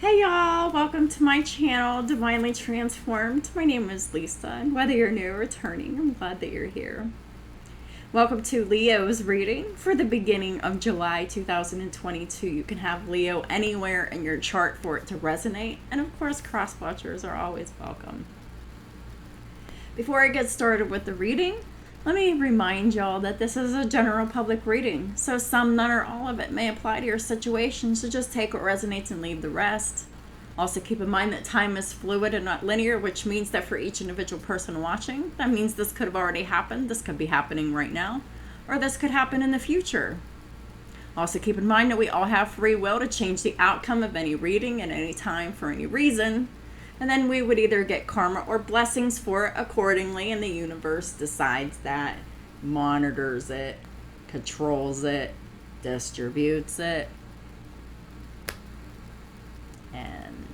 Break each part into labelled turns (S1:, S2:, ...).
S1: Hey y'all, welcome to my channel, Divinely Transformed. My name is Lisa, and whether you're new or returning, I'm glad that you're here. Welcome to Leo's reading for the beginning of July 2022. You can have Leo anywhere in your chart for it to resonate, and of course, cross-watchers are always welcome. Before I get started with the reading, let me remind y'all that this is a general public reading, so some, none, or all of it may apply to your situation, so just take what resonates and leave the rest. Also keep in mind that time is fluid and not linear, which means that for each individual person watching, that means this could have already happened, this could be happening right now, or this could happen in the future. Also keep in mind that we all have free will to change the outcome of any reading at any time for any reason. And then we would either get karma or blessings for it accordingly, and the universe decides that, monitors it, controls it, distributes it, and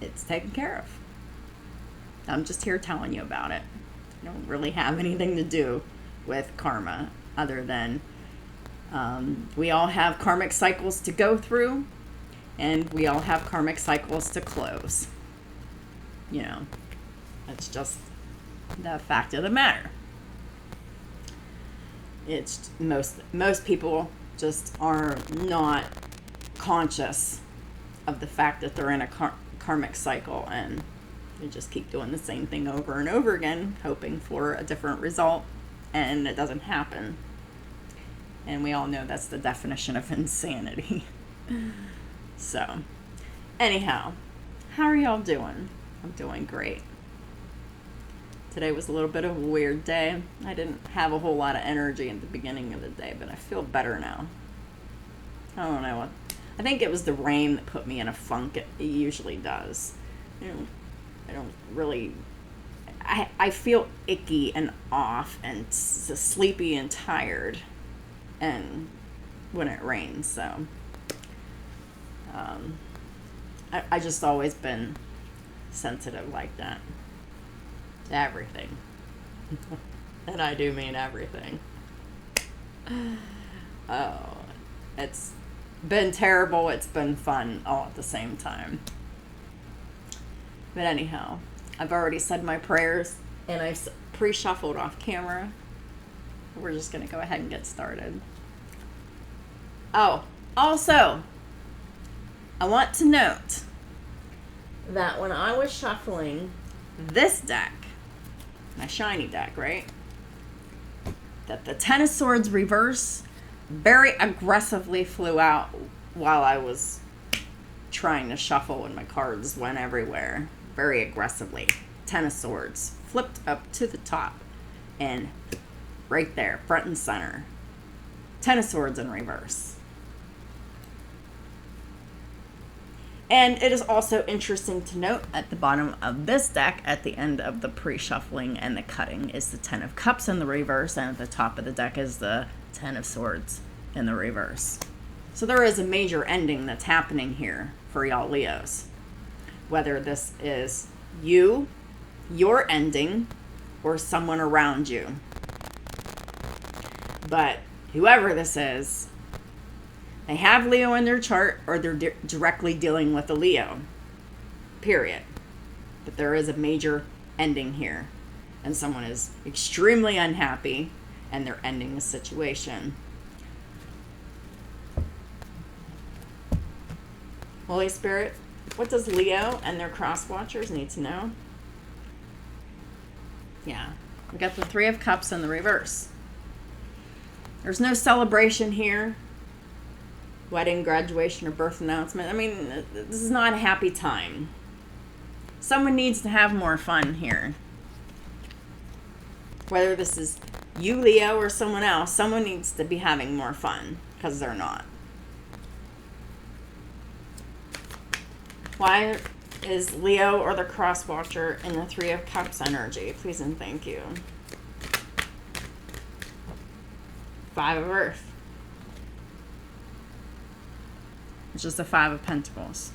S1: it's taken care of. I'm just here telling you about it. I don't really have anything to do with karma other than we all have karmic cycles to go through, and we all have karmic cycles to close. You know, that's just the fact of the matter. It's most people just are not conscious of the fact that they're in a karmic cycle, and they just keep doing the same thing over and over again, hoping for a different result, and it doesn't happen. And we all know that's the definition of insanity. So, anyhow, how are y'all doing? I'm doing great. Today was a little bit of a weird day. I didn't have a whole lot of energy at the beginning of the day, but I feel better now. I don't know what. I think it was the rain that put me in a funk. It usually does. I don't really. I feel icky and off and sleepy and tired, and when it rains, so I just always been sensitive like that to everything. And I do mean everything. Oh, it's been terrible, it's been fun all at the same time. But anyhow, I've already said my prayers and I've pre-shuffled off camera. We're just gonna go ahead and get started. Oh, also, I want to note that when I was shuffling this deck, my shiny deck, right, that the Ten of Swords reverse very aggressively flew out while I was trying to shuffle and my cards went everywhere very aggressively. Ten of Swords flipped up to the top and right there, front and center. Ten of Swords in reverse. And it is also interesting to note at the bottom of this deck, at the end of the pre-shuffling and the cutting, is the Ten of Cups in the reverse, and at the top of the deck is the Ten of Swords in the reverse. So there is a major ending that's happening here for y'all Leos. Whether this is you, your ending, or someone around you. But whoever this is, they have Leo in their chart, or they're directly dealing with a Leo. Period. But there is a major ending here. And someone is extremely unhappy, and they're ending the situation. Holy Spirit, what does Leo and their cross-watchers need to know? Yeah, we got the Three of Cups in the reverse. There's no celebration here. Wedding, graduation, or birth announcement. I mean, this is not a happy time. Someone needs to have more fun here. Whether this is you, Leo, or someone else, someone needs to be having more fun, because they're not. Why is Leo or the cross-watcher in the Three of Cups energy? Please and thank you. Five of Earth. Which is the Five of Pentacles.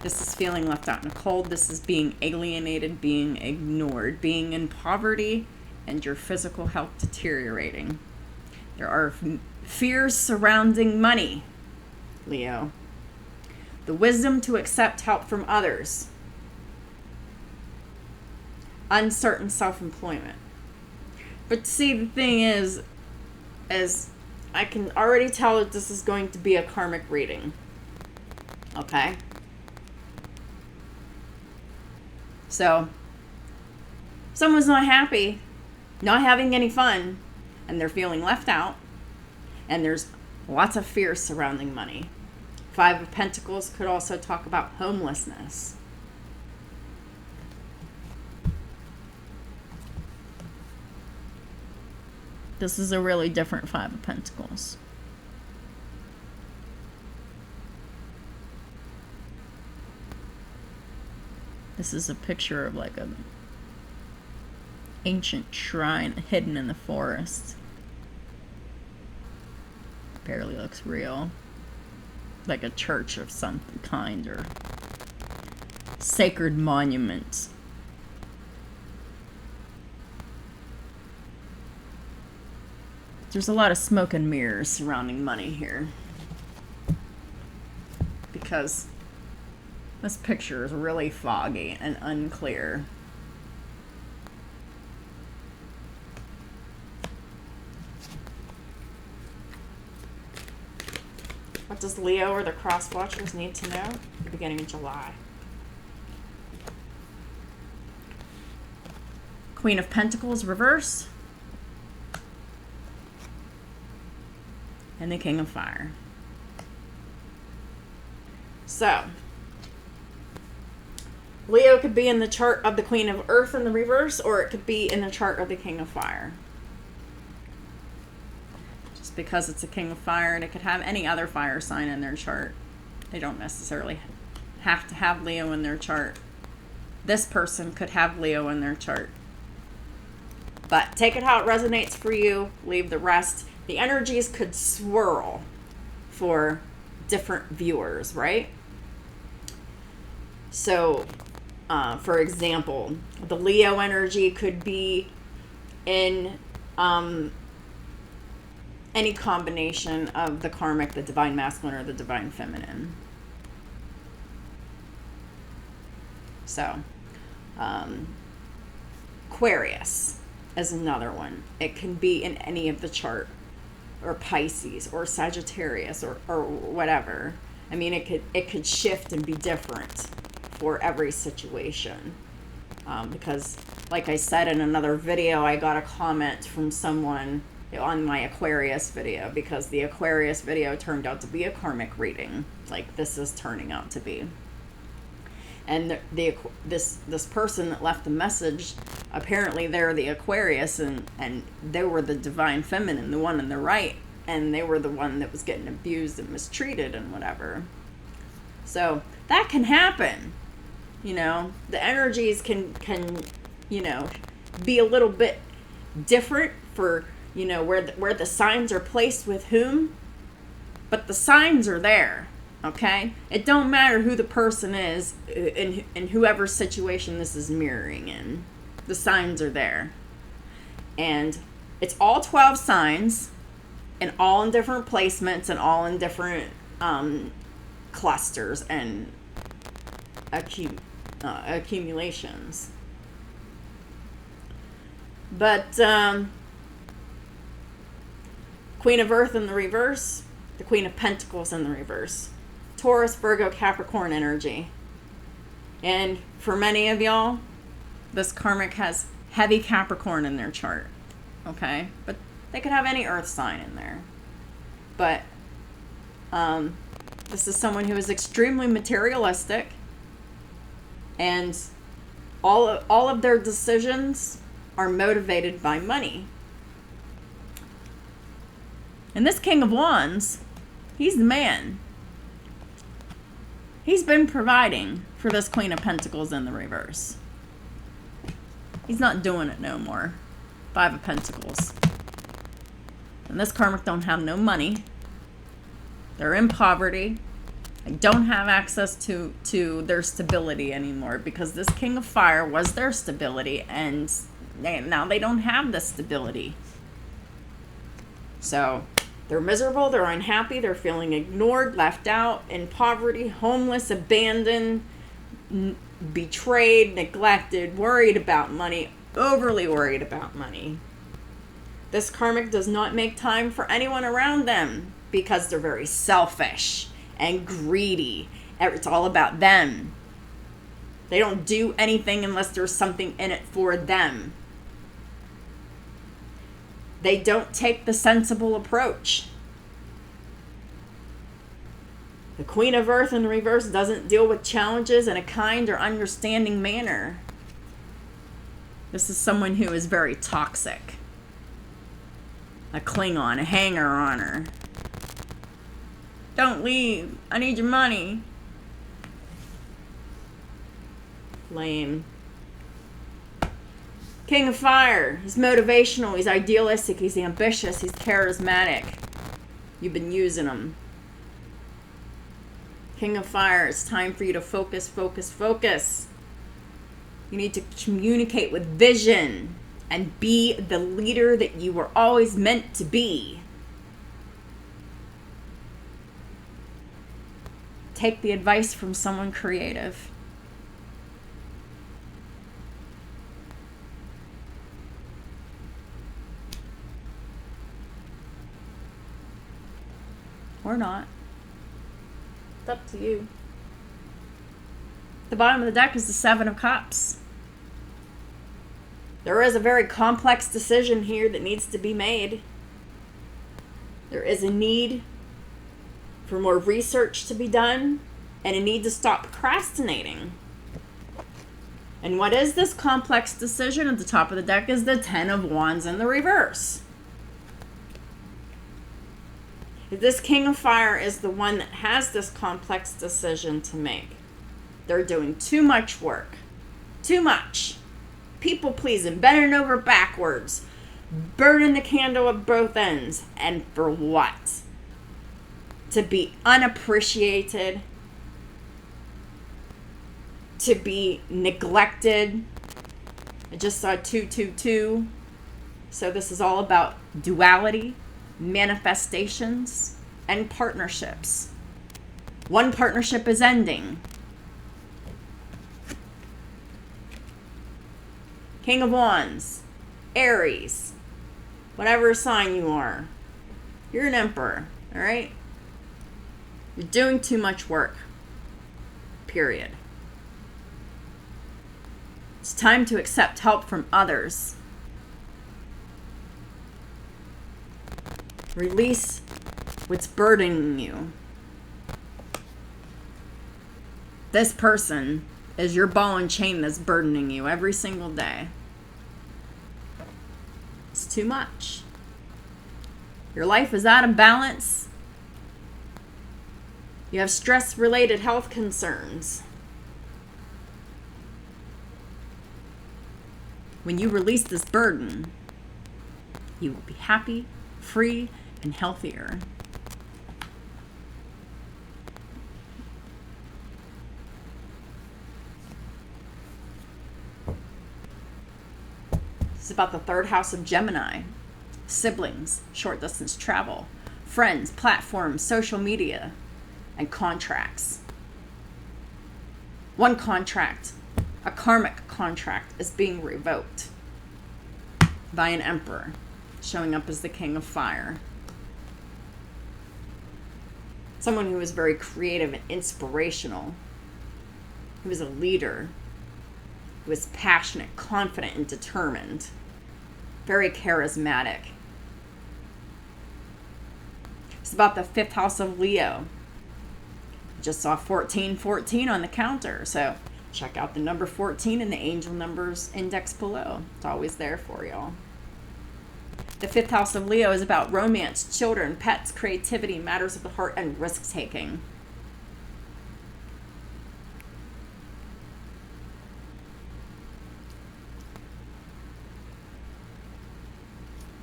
S1: This is feeling left out in the cold. This is being alienated, being ignored, being in poverty, and your physical health deteriorating. There are fears surrounding money, Leo. The wisdom to accept help from others. Uncertain self-employment. But see, the thing is I can already tell that this is going to be a karmic reading. Okay? So, someone's not happy, not having any fun, and they're feeling left out, and there's lots of fear surrounding money. Five of Pentacles could also talk about homelessness. This is a really different Five of Pentacles. This is a picture of like an ancient shrine hidden in the forest. Barely looks real. Like a church of some kind or sacred monument. There's a lot of smoke and mirrors surrounding money here. Because this picture is really foggy and unclear. What does Leo or the cross watchers need to know at the beginning of July? Queen of Pentacles reverse. And the King of Fire. So, Leo could be in the chart of the Queen of Earth in the reverse, or it could be in the chart of the King of Fire. Just because it's a King of Fire, and it could have any other fire sign in their chart. They don't necessarily have to have Leo in their chart. This person could have Leo in their chart. But take it how it resonates for you. Leave the rest. The energies could swirl for different viewers, right? So, for example, the Leo energy could be in any combination of the karmic, the divine masculine, or the divine feminine. So, Aquarius is another one. It can be in any of the chart, or Pisces, or Sagittarius, or whatever. I mean, it could shift and be different for every situation. Because, like I said in another video, I got a comment from someone on my Aquarius video, because the Aquarius video turned out to be a karmic reading, like this is turning out to be. And this person that left the message, apparently they're the Aquarius, and they were the divine feminine, the one on the right, and they were the one that was getting abused and mistreated and whatever. So that can happen. You know, the energies can you know, be a little bit different for, you know, where the signs are placed with whom, but the signs are there. Okay? It don't matter who the person is in whoever situation this is mirroring in. The signs are there. And it's all 12 signs, and all in different placements, and all in different clusters and accumulations. But Queen of Earth in the reverse, the Queen of Pentacles in the reverse. Taurus, Virgo, Capricorn energy. And for many of y'all, this karmic has heavy Capricorn in their chart. Okay? But they could have any earth sign in there. But this is someone who is extremely materialistic, and all of their decisions are motivated by money. And this King of Wands, he's the man. He's been providing for this Queen of Pentacles in the reverse. He's not doing it no more. Five of Pentacles. And this karmic don't have no money. They're in poverty. They don't have access to their stability anymore, because this King of Fire was their stability, and now they don't have the stability. So They're miserable, they're unhappy, they're feeling ignored, left out, in poverty, homeless, abandoned, betrayed, neglected, worried about money, overly worried about money. This karmic does not make time for anyone around them because they're very selfish and greedy. It's all about them. They don't do anything unless there's something in it for them. They don't take the sensible approach. The Queen of Earth in reverse doesn't deal with challenges in a kind or understanding manner. This is someone who is very toxic. A Klingon, a hanger-oner. Don't leave. I need your money. Lame. King of Fire. He's motivational. He's idealistic. He's ambitious. He's charismatic. You've been using him. King of Fire. It's time for you to focus, focus, focus. You need to communicate with vision and be the leader that you were always meant to be. Take the advice from someone creative. Or not. It's up to you. The bottom of the deck is the Seven of Cups. There is a very complex decision here that needs to be made. There is a need for more research to be done and a need to stop procrastinating. And what is this complex decision? At the top of the deck is the Ten of Wands in the reverse. This King of Fire is the one that has this complex decision to make. They're doing too much work. Too much. People pleasing, bending over backwards, burning the candle at both ends. And for what? To be unappreciated. To be neglected. I just saw 222. So this is all about duality, manifestations, and partnerships. One partnership is ending. King of Wands, Aries, whatever sign you are, you're an emperor, all right? You're doing too much work, period. It's time to accept help from others. Release what's burdening you. This person is your ball and chain that's burdening you every single day. It's too much. Your life is out of balance. You have stress-related health concerns. When you release this burden, you will be happy, free, and healthier. This is about the third house of Gemini. Siblings, short distance travel, friends, platforms, social media, and contracts. One contract, a karmic contract, is being revoked by an emperor, showing up as the King of Fire. Someone who is very creative and inspirational, who is a leader, who is passionate, confident, and determined. Very charismatic. It's about the fifth house of Leo. Just saw 1414 on the counter, so check out the number 14 and the angel numbers index below. It's always there for y'all. The fifth house of Leo is about romance, children, pets, creativity, matters of the heart, and risk-taking.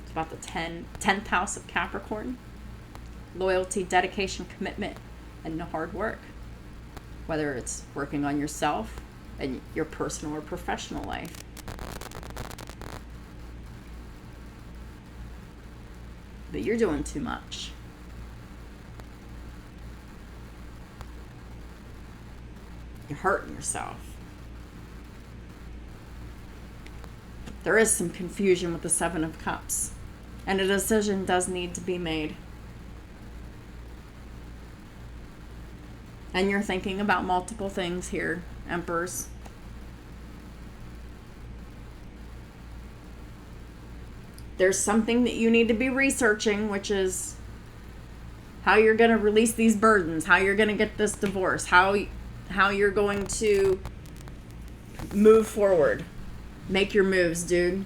S1: It's about the 10th house of Capricorn. Loyalty, dedication, commitment, and hard work. Whether it's working on yourself and your personal or professional life. But you're doing too much. You're hurting yourself. There is some confusion with the Seven of Cups. And a decision does need to be made. And you're thinking about multiple things here, Emperors. There's something that you need to be researching, which is how you're going to release these burdens, how you're going to get this divorce, how you're going to move forward. Make your moves, dude.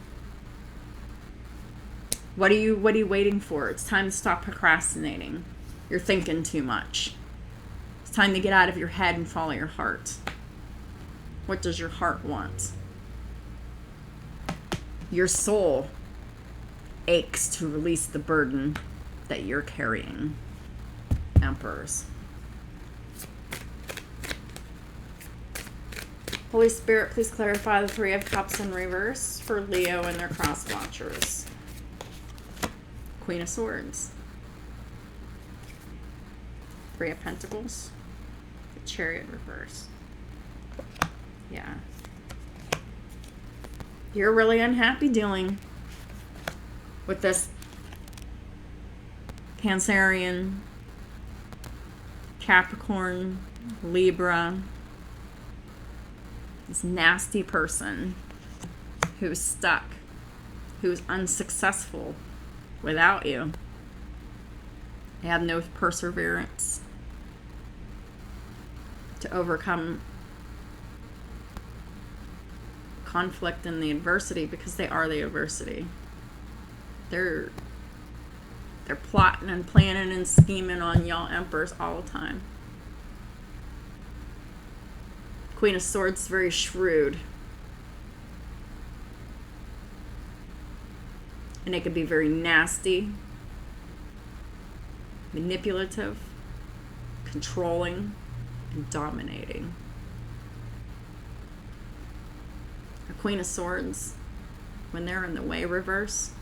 S1: What are you waiting for? It's time to stop procrastinating. You're thinking too much. It's time to get out of your head and follow your heart. What does your heart want? Your soul aches to release the burden that you're carrying, Emperors. Holy Spirit, please clarify the Three of Cups in reverse for Leo and their cross watchers. Queen of Swords. Three of Pentacles. The Chariot reverse. Yeah. You're really unhappy dealing with this Cancerian, Capricorn, Libra, this nasty person who's stuck, who's unsuccessful without you. They have no perseverance to overcome conflict and the adversity, because they are the adversity. They're plotting and planning and scheming on y'all Emperors all the time. Queen of Swords is very shrewd. And it can be very nasty, manipulative, controlling, and dominating. A Queen of Swords, when they're in the way reverse,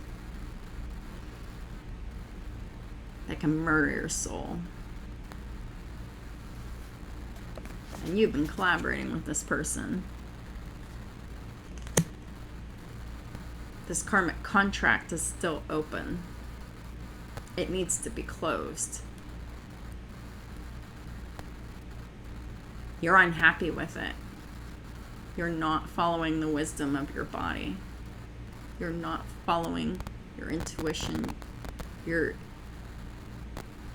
S1: they can murder your soul. And you've been collaborating with this person. This karmic contract is still open. It needs to be closed. You're unhappy with it. You're not following the wisdom of your body. You're not following your intuition. You're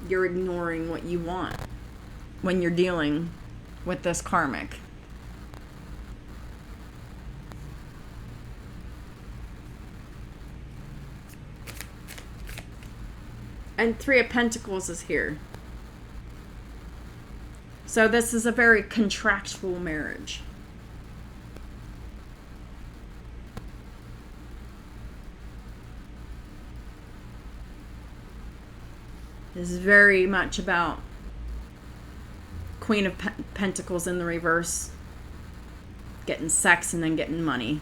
S1: ignoring what you want when you're dealing with this karmic. And Three of Pentacles is here. So this is a very contractual marriage. This is very much about Queen of Pentacles in the reverse, getting sex and then getting money.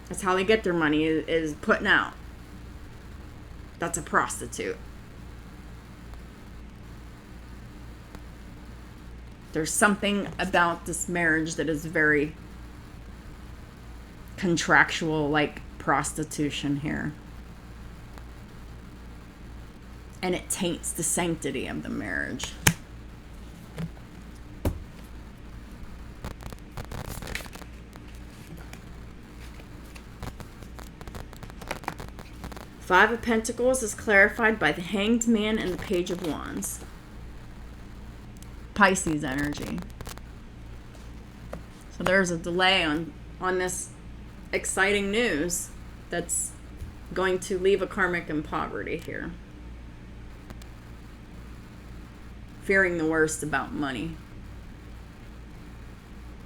S1: That's how they get their money, is putting out. That's a prostitute. There's something about this marriage that is very contractual, like prostitution here. And it taints the sanctity of the marriage. Five of Pentacles is clarified by the Hanged Man and the Page of Wands. Pisces energy. So there's a delay on this exciting news that's going to leave a karmic in poverty here. Fearing the worst about money.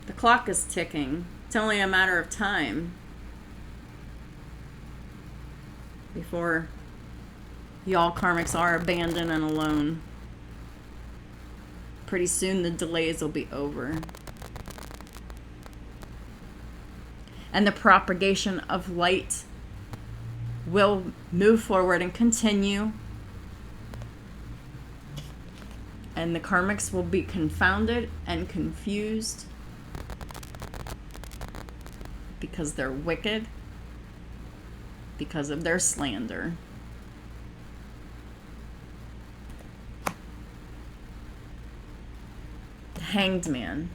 S1: The clock is ticking. It's only a matter of time before y'all karmics are abandoned and alone. Pretty soon the delays will be over. And the propagation of light will move forward and continue. And the karmics will be confounded and confused because they're wicked, because of their slander. The Hanged Man.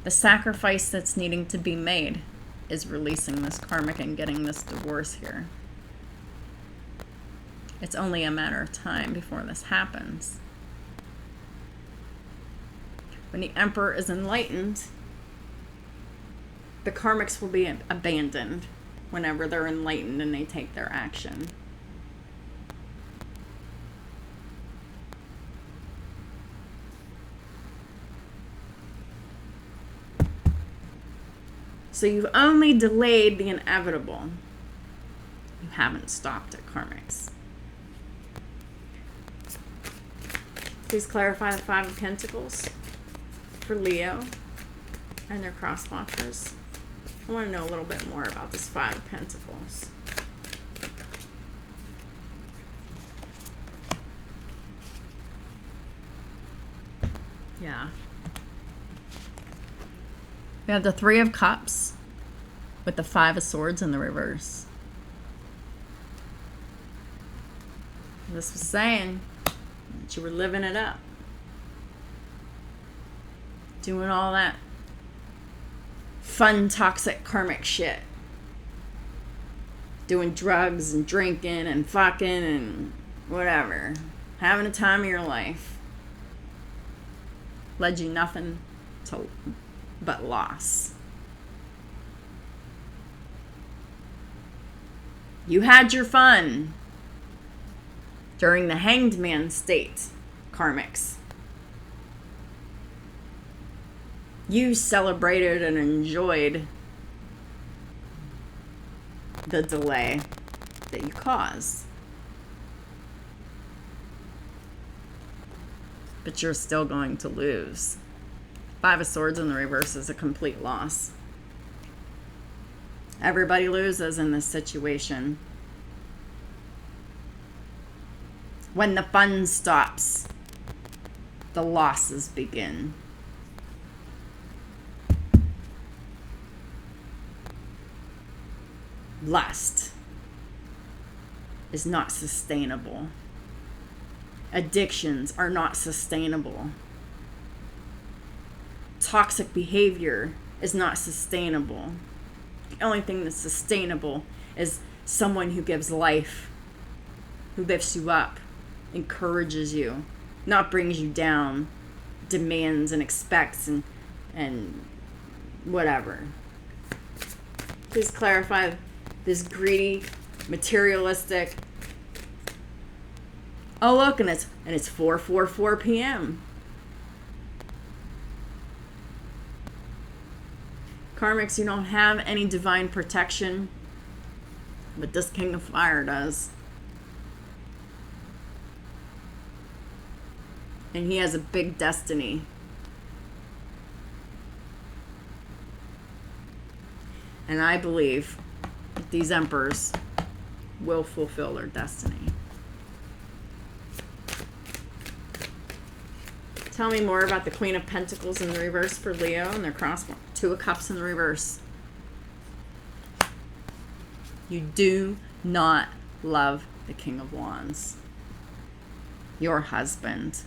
S1: The sacrifice that's needing to be made is releasing this karmic and getting this divorce here. It's only a matter of time before this happens. When the Emperor is enlightened, the karmics will be abandoned whenever they're enlightened and they take their action. So you've only delayed the inevitable. You haven't stopped it, karmics. Please clarify the Five of Pentacles for Leo and their crosswatchers. I want to know a little bit more about this Five of Pentacles. Yeah. We have the Three of Cups with the Five of Swords in the reverse. This was saying that you were living it up. Doing all that fun, toxic, karmic shit. Doing drugs and drinking and fucking and whatever. Having a time of your life. Led you nothing but loss. You had your fun during the Hanged Man state, karmics. You celebrated and enjoyed the delay that you caused. But you're still going to lose. Five of Swords in the reverse is a complete loss. Everybody loses in this situation. When the fun stops, the losses begin. Lust is not sustainable. Addictions are not sustainable. Toxic behavior is not sustainable. The only thing that's sustainable is someone who gives life, who lifts you up, encourages you, not brings you down, demands and expects and whatever. Please clarify this greedy, materialistic. Oh look, and it's 4:44 p.m. Karmics, you don't have any divine protection, but this King of Fire does. And he has a big destiny. And I believe that these emperors will fulfill their destiny. Tell me more about the Queen of Pentacles in the reverse for Leo and their cross. Two of Cups in the reverse. You do not love the King of Wands, your husband.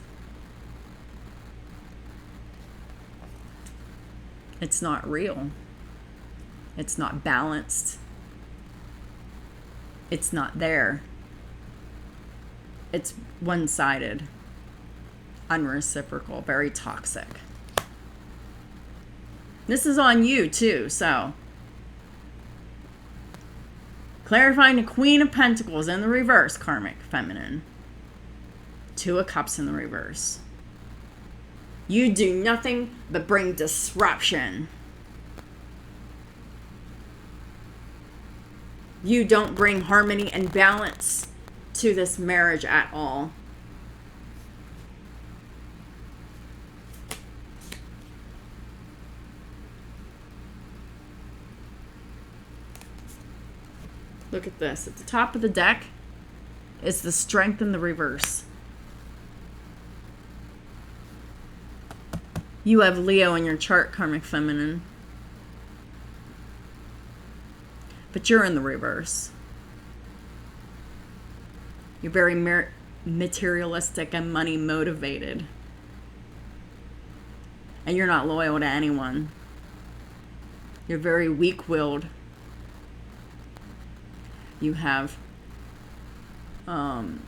S1: It's not real. It's not balanced. It's not there. It's one-sided, unreciprocal, very toxic. This is on you too, so. Clarifying the Queen of Pentacles in the reverse, karmic feminine. Two of Cups in the reverse. You do nothing but bring disruption. You don't bring harmony and balance to this marriage at all. Look at this. At the top of the deck is the Strength in the reverse. You have Leo in your chart, Karmic Feminine. But you're in the reverse. You're very materialistic and money motivated. And you're not loyal to anyone. You're very weak-willed. You have no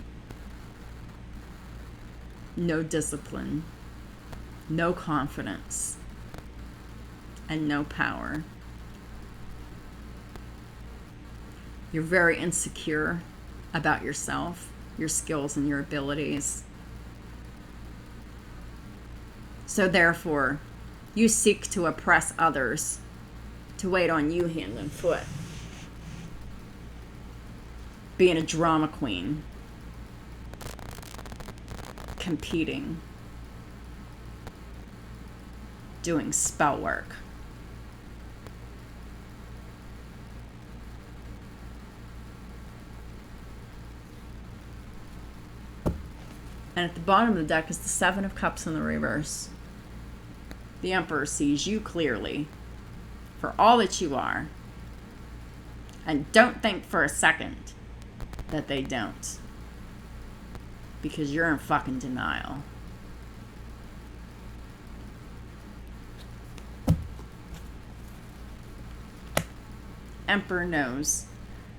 S1: discipline, no confidence, and no power. You're very insecure about yourself, your skills, and your abilities. So therefore, you seek to oppress others, to wait on you hand and foot. Being a drama queen. Competing. Doing spell work. And at the bottom of the deck is the Seven of Cups in the reverse. The Emperor sees you clearly for all that you are. And don't think for a second that they don't. Because you're in fucking denial. Emperor knows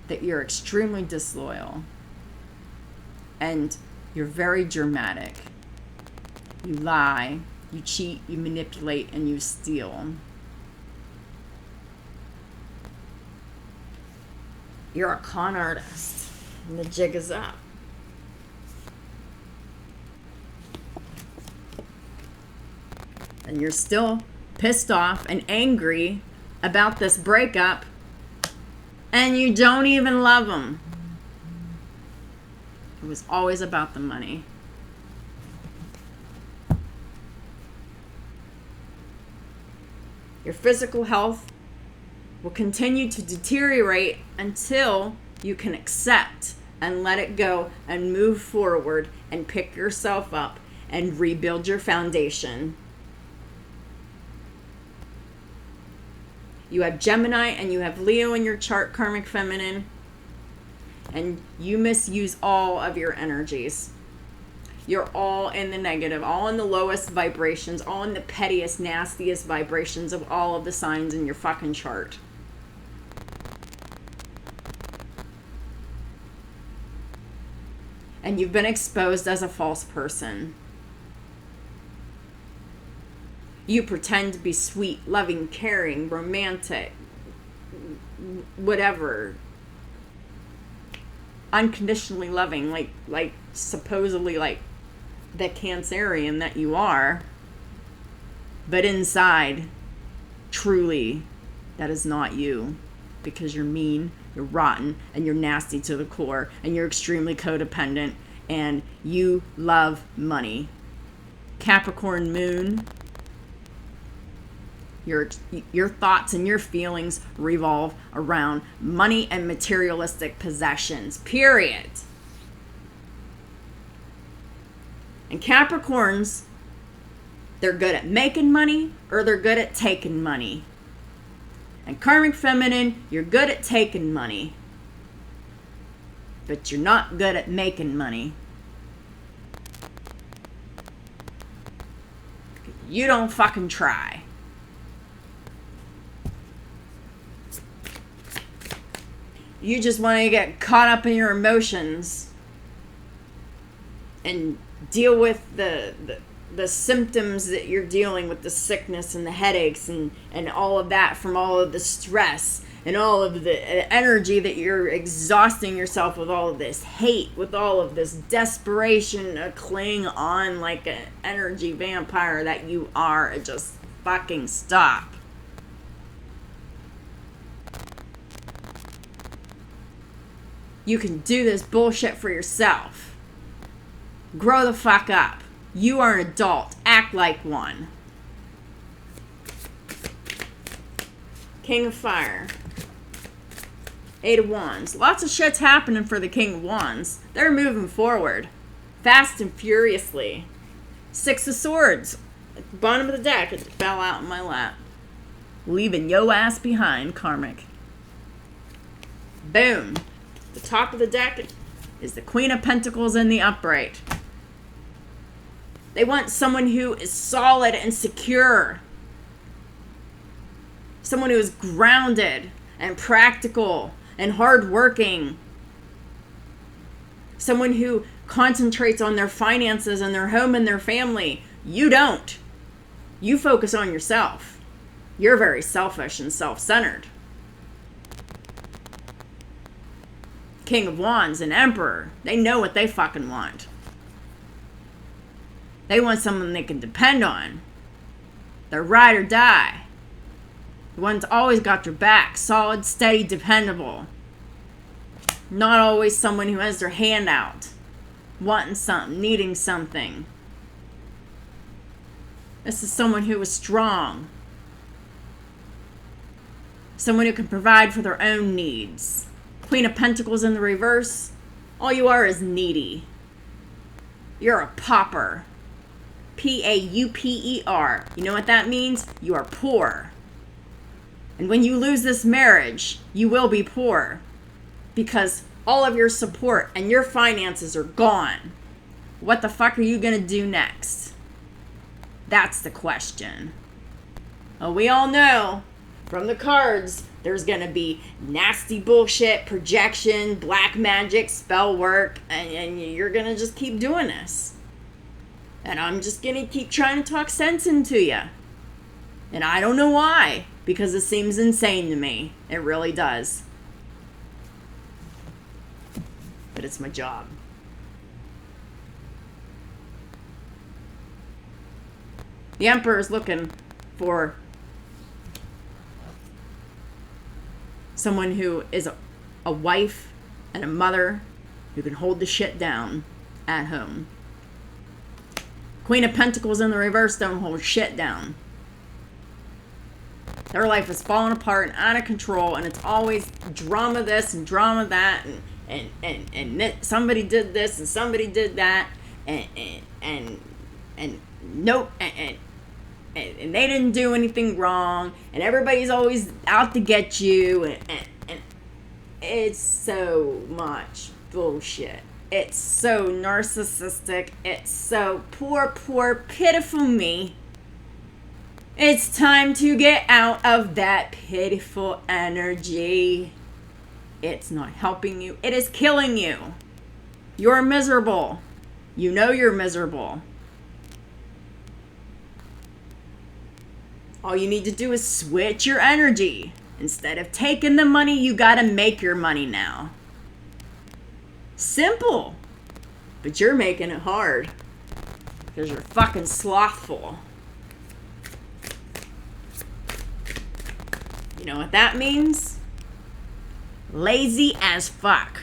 S1: that you're extremely disloyal. And you're very dramatic. You lie, you cheat, you manipulate, and you steal. You're a con artist, and the jig is up. And you're still pissed off and angry about this breakup, and you don't even love him. It was always about the money. Your physical health will continue to deteriorate until you can accept and let it go and move forward and pick yourself up and rebuild your foundation. You have Gemini and you have Leo in your chart, Karmic Feminine. And you misuse all of your energies. You're all in the negative, all in the lowest vibrations, all in the pettiest, nastiest vibrations of all of the signs in your fucking chart. And you've been exposed as a false person. You pretend to be sweet, loving, caring, romantic, whatever. Unconditionally loving, like supposedly like the Cancerian that you are. But inside, truly, that is not you. Because you're mean, you're rotten, and you're nasty to the core, and you're extremely codependent, and you love money. Capricorn moon. Your thoughts and your feelings revolve around money and materialistic possessions, period. And Capricorns, they're good at making money or they're good at taking money. And Karmic Feminine, you're good at taking money. But you're not good at making money. You don't fucking try. You just want to get caught up in your emotions and deal with the symptoms that you're dealing with, the sickness and the headaches and all of that from all of the stress and all of the energy that you're exhausting yourself with, all of this hate, with all of this desperation to cling on like an energy vampire that you are. Just fucking stop. You can do this bullshit for yourself. Grow the fuck up. You are an adult. Act like one. King of Fire. Eight of Wands. Lots of shit's happening for the King of Wands. They're moving forward. Fast and furiously. Six of Swords. At the bottom of the deck, it fell out in my lap. Leaving yo ass behind, Karmic. Boom. The top of the deck is the Queen of Pentacles in the upright. They want someone who is solid and secure. Someone who is grounded and practical and hardworking. Someone who concentrates on their finances and their home and their family. You don't. You focus on yourself. You're very selfish and self-centered. King of Wands and Emperor, they know what they fucking want. They want someone they can depend on. They're ride or die. The one's always got your back. Solid, steady, dependable. Not always someone who has their hand out. Wanting something, needing something. This is someone who is strong. Someone who can provide for their own needs. Queen of Pentacles in the reverse. All you are is needy. You're a pauper. P-A-U-P-E-R. You know what that means? You are poor. And when you lose this marriage, you will be poor. Because all of your support and your finances are gone. What the fuck are you going to do next? That's the question. Well, we all know from the cards, there's going to be nasty bullshit, projection, black magic, spell work, and you're going to just keep doing this. And I'm just going to keep trying to talk sense into you. And I don't know why, because it seems insane to me. It really does. But it's my job. The Emperor is looking for someone who is a wife and a mother who can hold the shit down at home. Queen of Pentacles in the reverse don't hold shit down. Their life is falling apart and out of control, and it's always drama this and drama that, and somebody did this and somebody did that, and nope, and they didn't do anything wrong, and everybody's always out to get you, and it's so much bullshit. It's so narcissistic. It's so poor, pitiful me. It's time to get out of that pitiful energy. It's not helping you. It is killing you. You're miserable. You know you're miserable. All you need to do is switch your energy. Instead of taking the money, you gotta make your money now. Simple. But you're making it hard. Because you're fucking slothful. You know what that means? Lazy as fuck.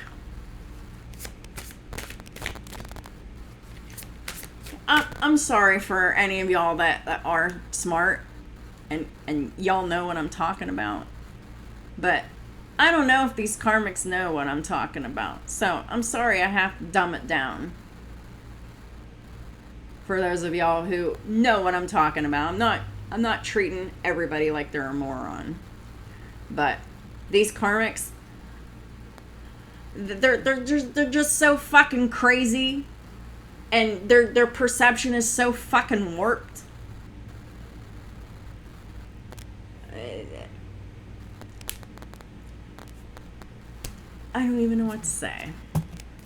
S1: I'm sorry for any of y'all that are smart and y'all know what I'm talking about. But I don't know if these karmics know what I'm talking about. So I'm sorry I have to dumb it down. For those of y'all who know what I'm talking about. I'm not treating everybody like they're a moron. But these karmics, they're just so fucking crazy, and their perception is so fucking warped. I don't even know what to say.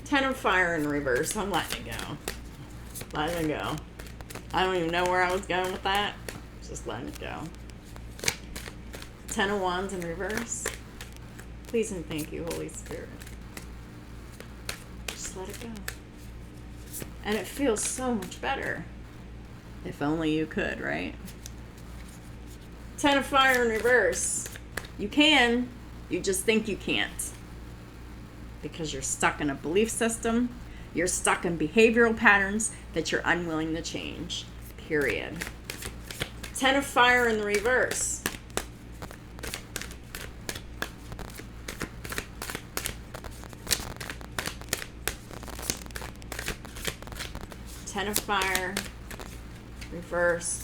S1: 10 of Fire in reverse. I'm letting it go. Letting it go. I don't even know where I was going with that. Just letting it go. 10 of Wands in reverse. Please and thank you, Holy Spirit. Just let it go. And it feels so much better. If only you could, right? 10 of Fire in reverse. You can. You just think you can't. Because you're stuck in a belief system. You're stuck in behavioral patterns that you're unwilling to change. Period. 10 of Fire in the reverse. Ten of Fire, reverse.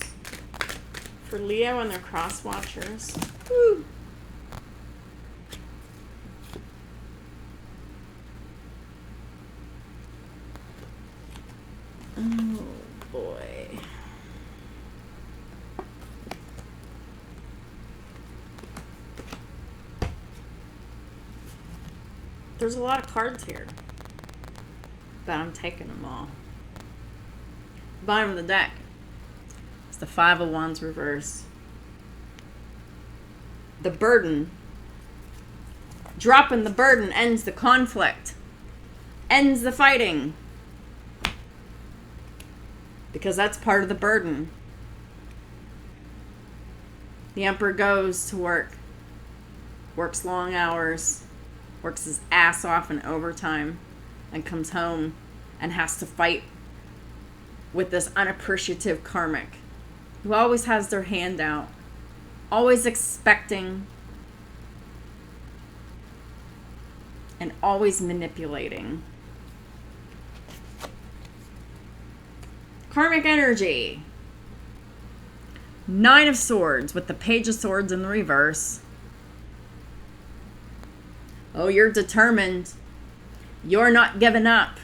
S1: For Leo and their cross watchers. Woo. Oh boy. There's a lot of cards here, but I'm taking them all. Bottom of the deck. It's the Five of Wands reverse. The burden. Dropping the burden ends the conflict. Ends the fighting. Because that's part of the burden. The Emperor goes to work. Works long hours. Works his ass off in overtime. And comes home and has to fight with this unappreciative karmic. Who always has their hand out. Always expecting. And always manipulating. Karmic energy. Nine of Swords with the Page of Swords in the reverse. Oh, you're determined. You're not giving up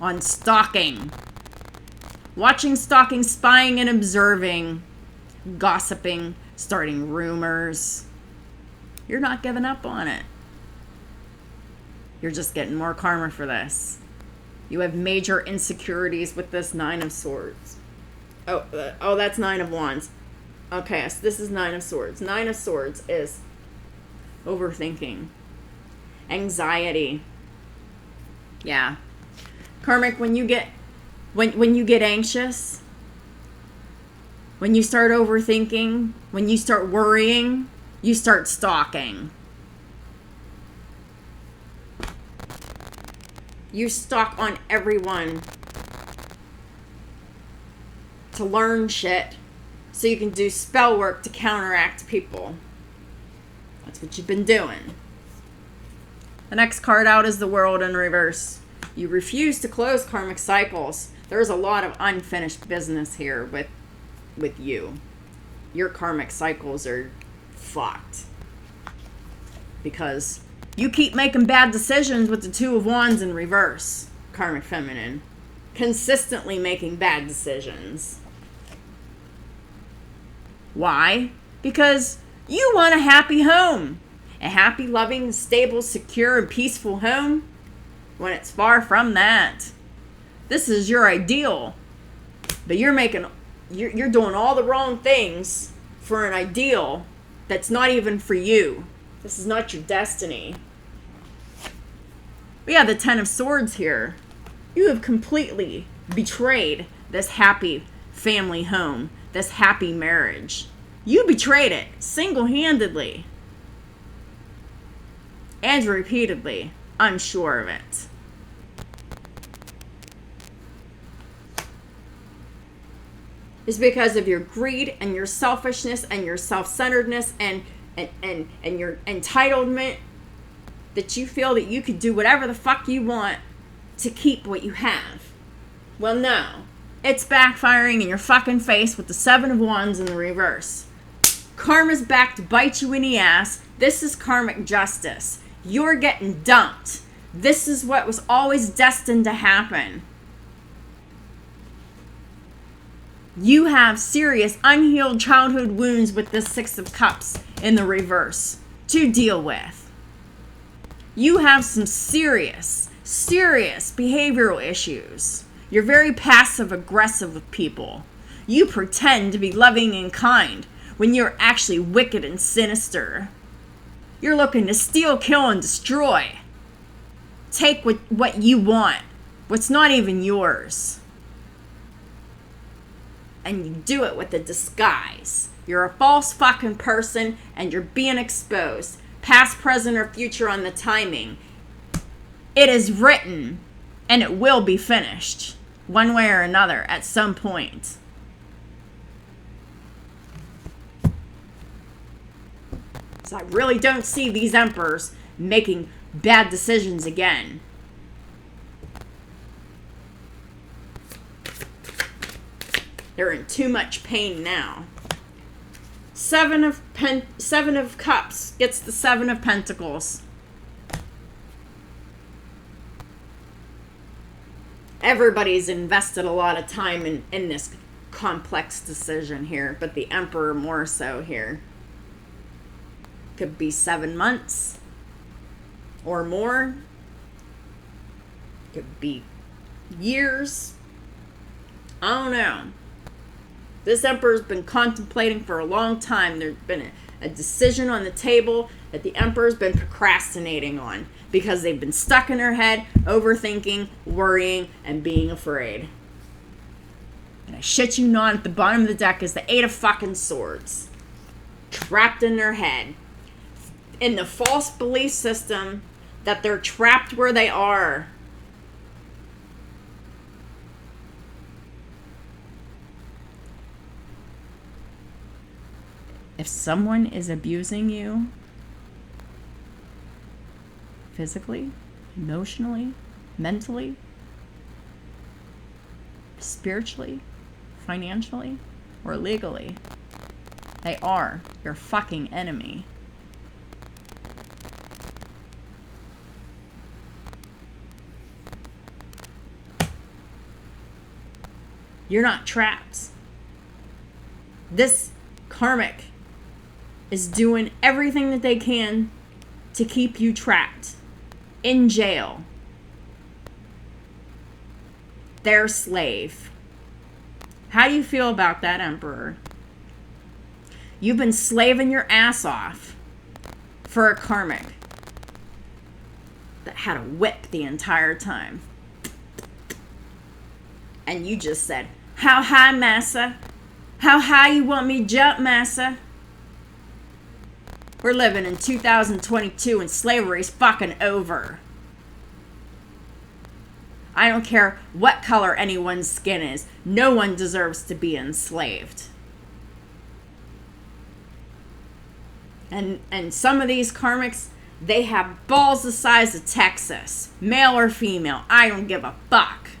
S1: on stalking. Watching, stalking, spying, and observing. Gossiping, starting rumors. You're not giving up on it. You're just getting more karma for this. You have major insecurities with this Nine of Swords. Oh, that's Nine of Wands. Okay, so this is Nine of Swords. Nine of Swords is overthinking. Anxiety. Yeah. Karmic, when you get anxious, when you start overthinking, when you start worrying, you start stalking. You stalk on everyone to learn shit so you can do spell work to counteract people. That's what you've been doing. The next card out is the World in reverse. You refuse to close karmic cycles. There's a lot of unfinished business here with you. Your karmic cycles are fucked. Because you keep making bad decisions with the Two of Wands in reverse, karmic feminine. Consistently making bad decisions. Why? Because you want a happy home. A happy, loving, stable, secure, and peaceful home. When it's far from that. This is your ideal. But you're doing all the wrong things for an ideal that's not even for you. This is not your destiny. We have the Ten of Swords here. You have completely betrayed this happy family home, this happy marriage. You betrayed it single-handedly. And repeatedly. I'm sure of it. It's because of your greed and your selfishness and your self-centeredness and your entitlement that you feel that you could do whatever the fuck you want to keep what you have. Well, no. It's backfiring in your fucking face with the Seven of Wands in the reverse. Karma's back to bite you in the ass. This is karmic justice. You're getting dumped. This is what was always destined to happen. You have serious unhealed childhood wounds with this Six of Cups in the reverse to deal with. You have some serious behavioral issues. You're very passive aggressive with people. You pretend to be loving and kind when you're actually wicked and sinister. You're looking to steal, kill, and destroy. Take what you want, what's not even yours. And you do it with a disguise. You're a false fucking person and you're being exposed. Past, present, or future on the timing. It is written and it will be finished. One way or another at some point. So I really don't see these emperors making bad decisions again. They're in too much pain now. Seven of Cups gets the Seven of Pentacles. Everybody's invested a lot of time in this complex decision here, but the Emperor more so here. Could be 7 months or more. Could be years. I don't know. This Emperor's been contemplating for a long time. There's been a decision on the table that the Emperor's been procrastinating on because they've been stuck in their head, overthinking, worrying, and being afraid. And I shit you not, at the bottom of the deck is the Eight of fucking Swords. Trapped in their head. In the false belief system that they're trapped where they are. If someone is abusing you physically, emotionally, mentally, spiritually, financially, or legally, they are your fucking enemy. You're not trapped. This Karmic is doing everything that they can to keep you trapped in jail. Their slave. How do you feel about that, Emperor? You've been slaving your ass off for a Karmic that had a whip the entire time. And you just said, "How high, massa? How high you want me to jump, massa?" We're living in 2022 and slavery's fucking over. I don't care what color anyone's skin is. No one deserves to be enslaved. And some of these Karmics, they have balls the size of Texas. Male or female, I don't give a fuck.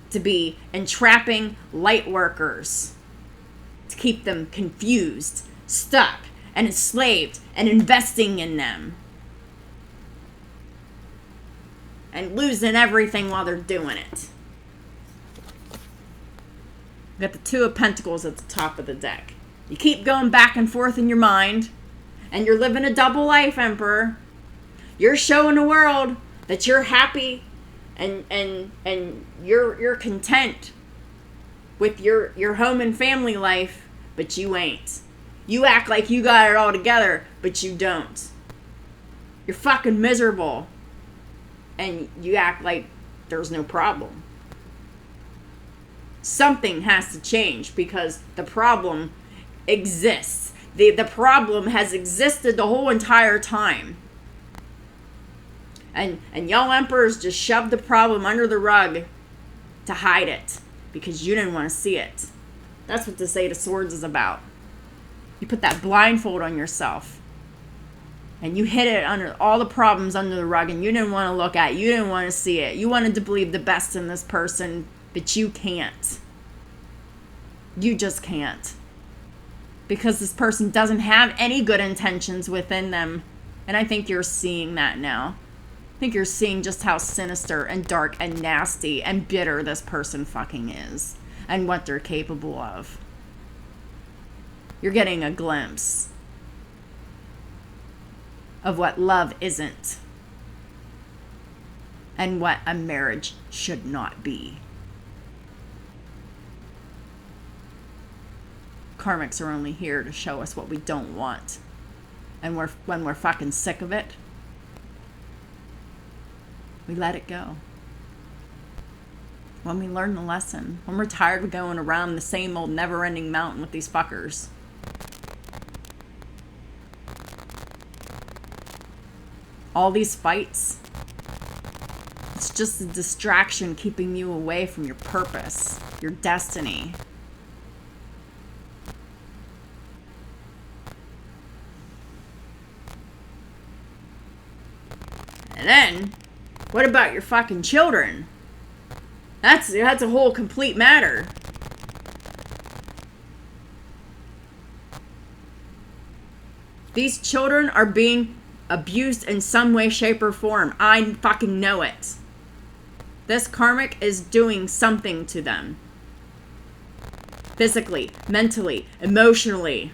S1: To be entrapping light workers. To keep them confused, stuck, and enslaved, and investing in them. And losing everything while they're doing it. We got the Two of Pentacles at the top of the deck. You keep going back and forth in your mind, and you're living a double life, Emperor. You're showing the world that you're happy and you're content with your home and family life, but you ain't. You act like you got it all together, but you don't. You're fucking miserable. And you act like there's no problem. Something has to change because the problem exists. The problem has existed the whole entire time. And y'all emperors just shoved the problem under the rug to hide it because you didn't want to see it. That's what this Eight of Swords is about. You put that blindfold on yourself. And you hid it under all the problems under the rug and you didn't want to look at it. You didn't want to see it. You wanted to believe the best in this person, but you can't. You just can't. Because this person doesn't have any good intentions within them. And I think you're seeing that now. I think you're seeing just how sinister and dark and nasty and bitter this person fucking is. And what they're capable of. You're getting a glimpse of what love isn't. And what a marriage should not be. Karmics are only here to show us what we don't want. And when we're fucking sick of it, we let it go. When we learn the lesson. When we're tired of going around the same old never-ending mountain with these fuckers. All these fights, it's just a distraction keeping you away from your purpose, your destiny. And then, what about your fucking children? That's a whole complete matter. These children are being abused in some way, shape, or form. I fucking know it. This karmic is doing something to them. Physically, mentally, emotionally.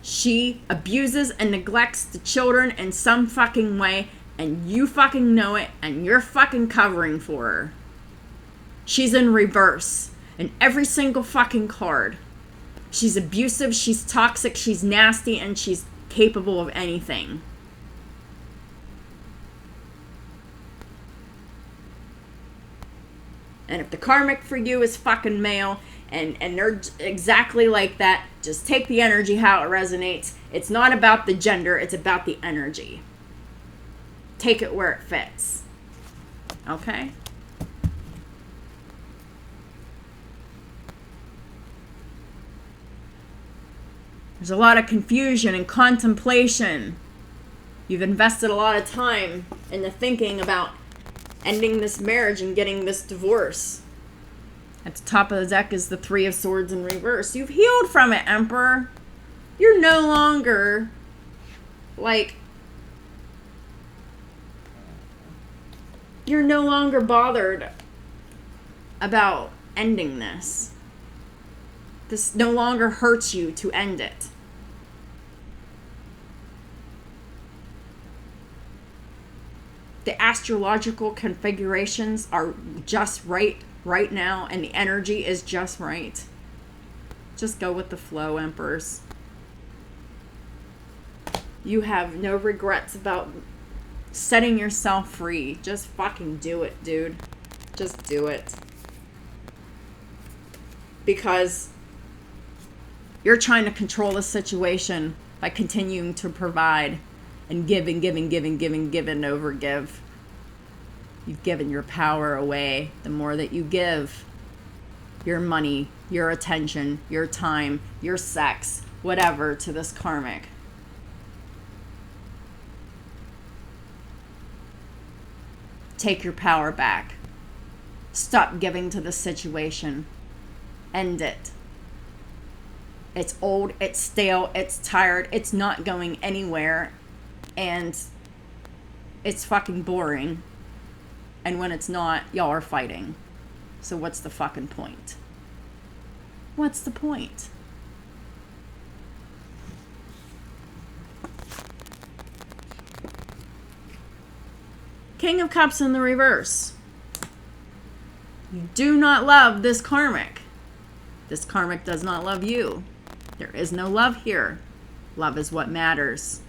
S1: She abuses and neglects the children in some fucking way, and you fucking know it, and you're fucking covering for her. She's in reverse in every single fucking card. She's abusive, she's toxic, she's nasty, and she's capable of anything. And if the karmic for you is fucking male, and they're exactly like that, just take the energy how it resonates. It's not about the gender, it's about the energy. Take it where it fits. Okay? There's a lot of confusion and contemplation. You've invested a lot of time in the thinking about ending this marriage and getting this divorce. At the top of the deck is the Three of Swords in reverse. You've healed from it, Emperor. You're no longer, you're no longer bothered about ending this. This no longer hurts you to end it. The astrological configurations are just right now, and the energy is just right. Just go with the flow, Emperors. You have no regrets about setting yourself free. Just fucking do it, dude. Just do it. Because you're trying to control the situation by continuing to provide and give and give and give and give and give and overgive. You've given your power away. The more that you give, your money, your attention, your time, your sex, whatever, to this karmic. Take your power back. Stop giving to the situation. End it. It's old, it's stale, it's tired, it's not going anywhere, and it's fucking boring. And when it's not, y'all are fighting. So what's the fucking point? What's the point? King of Cups in the reverse. You do not love this karmic. This karmic does not love you. There is no love here. Love is what matters.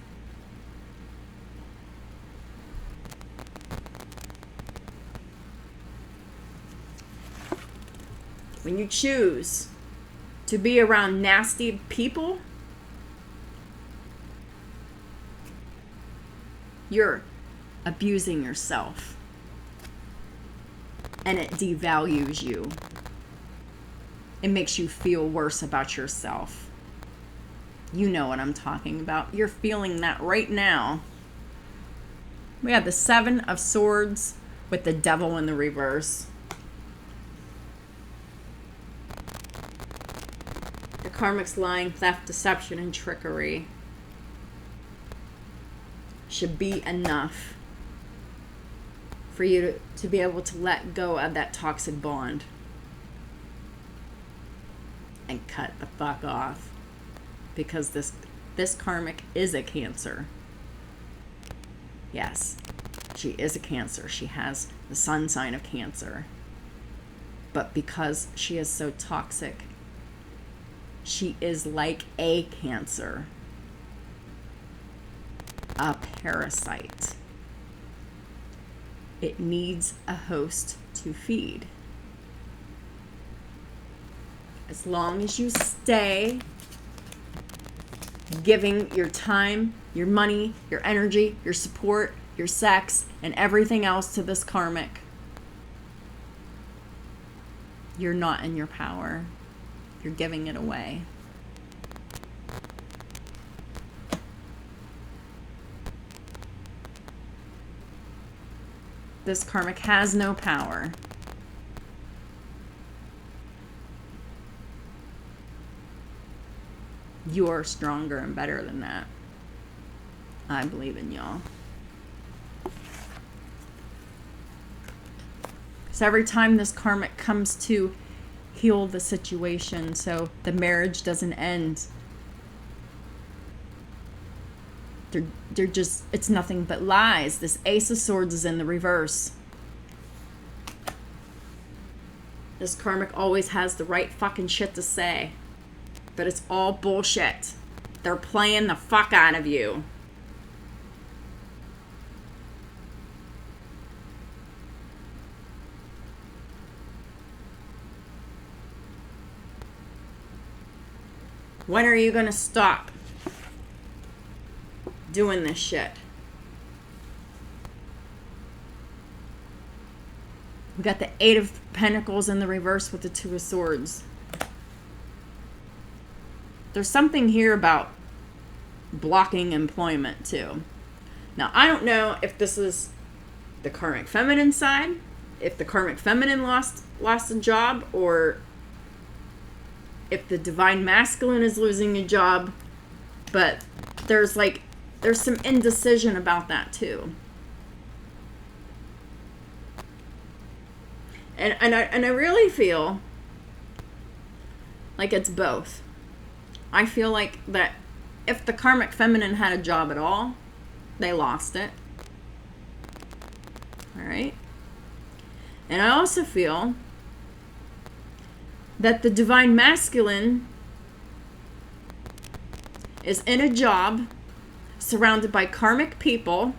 S1: When you choose to be around nasty people, you're abusing yourself. And it devalues you. It makes you feel worse about yourself. You know what I'm talking about. You're feeling that right now. We have the Seven of Swords with the Devil in the reverse. The karmic's lying, theft, deception, and trickery should be enough for you to be able to let go of that toxic bond and cut the fuck off. Because this karmic is a Cancer. Yes, she is a Cancer. She has the sun sign of Cancer. But because she is so toxic, she is like a Cancer. A parasite. It needs a host to feed. As long as you stay giving your time, your money, your energy, your support, your sex, and everything else to this karmic, you're not in your power. You're giving it away. This karmic has no power. You are stronger and better than that. I believe in y'all. So every time this karmic comes to heal the situation so the marriage doesn't end, they're just, it's nothing but lies. This Ace of Swords is in the reverse. This karmic always has the right fucking shit to say, but it's all bullshit. They're playing the fuck out of you. When are you gonna stop doing this shit? We got the Eight of Pentacles in the reverse with the Two of Swords. There's something here about blocking employment too. Now, I don't know if this is the karmic feminine side, if the karmic feminine lost a job, or if the divine masculine is losing a job, but there's some indecision about that too. And I really feel like it's both. I feel like that if the karmic feminine had a job at all, they lost it. All right. And I also feel that the divine masculine is in a job surrounded by karmic people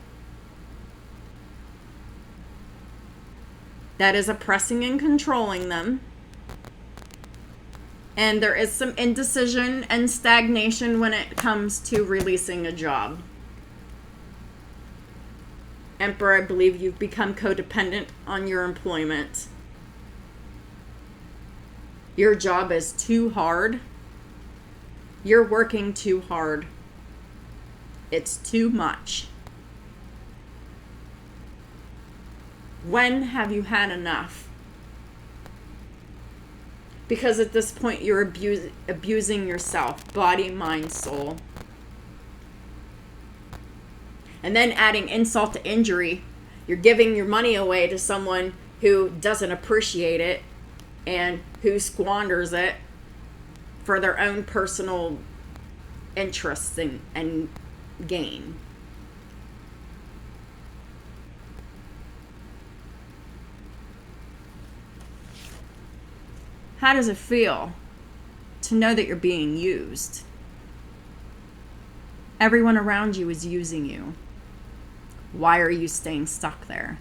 S1: that is oppressing and controlling them. And there is some indecision and stagnation when it comes to releasing a job. Emperor, I believe you've become codependent on your employment. Your job is too hard. You're working too hard. It's too much. When have you had enough? Because at this point you're abusing yourself, body, mind, soul. And then adding insult to injury, you're giving your money away to someone who doesn't appreciate it and who squanders it for their own personal interests and gain. How does it feel to know that you're being used? Everyone around you is using you. Why are you staying stuck there?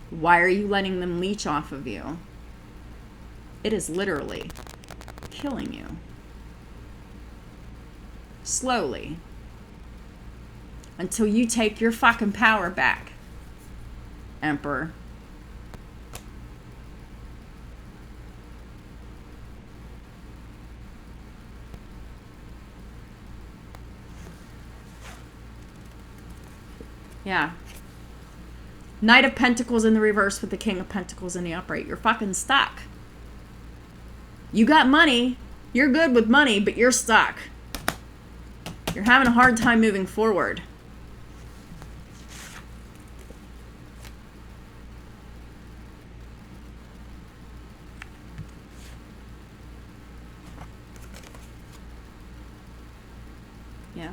S1: Why are you letting them leech off of you? It is literally killing you. Slowly. Until you take your fucking power back, Emperor. Yeah. Knight of Pentacles in the reverse with the King of Pentacles in the upright. You're fucking stuck. You got money. You're good with money, but you're stuck. You're having a hard time moving forward. Yeah.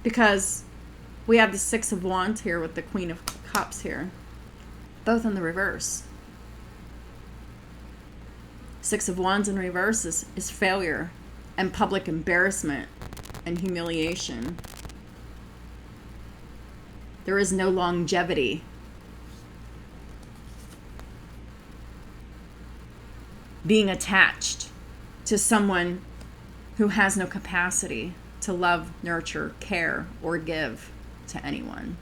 S1: Because we have the Six of Wands here with the Queen of Cups here. Both in the reverse. Six of Wands in reverse is failure and public embarrassment and humiliation. There is no longevity. Being attached to someone who has no capacity to love, nurture, care, or give to anyone.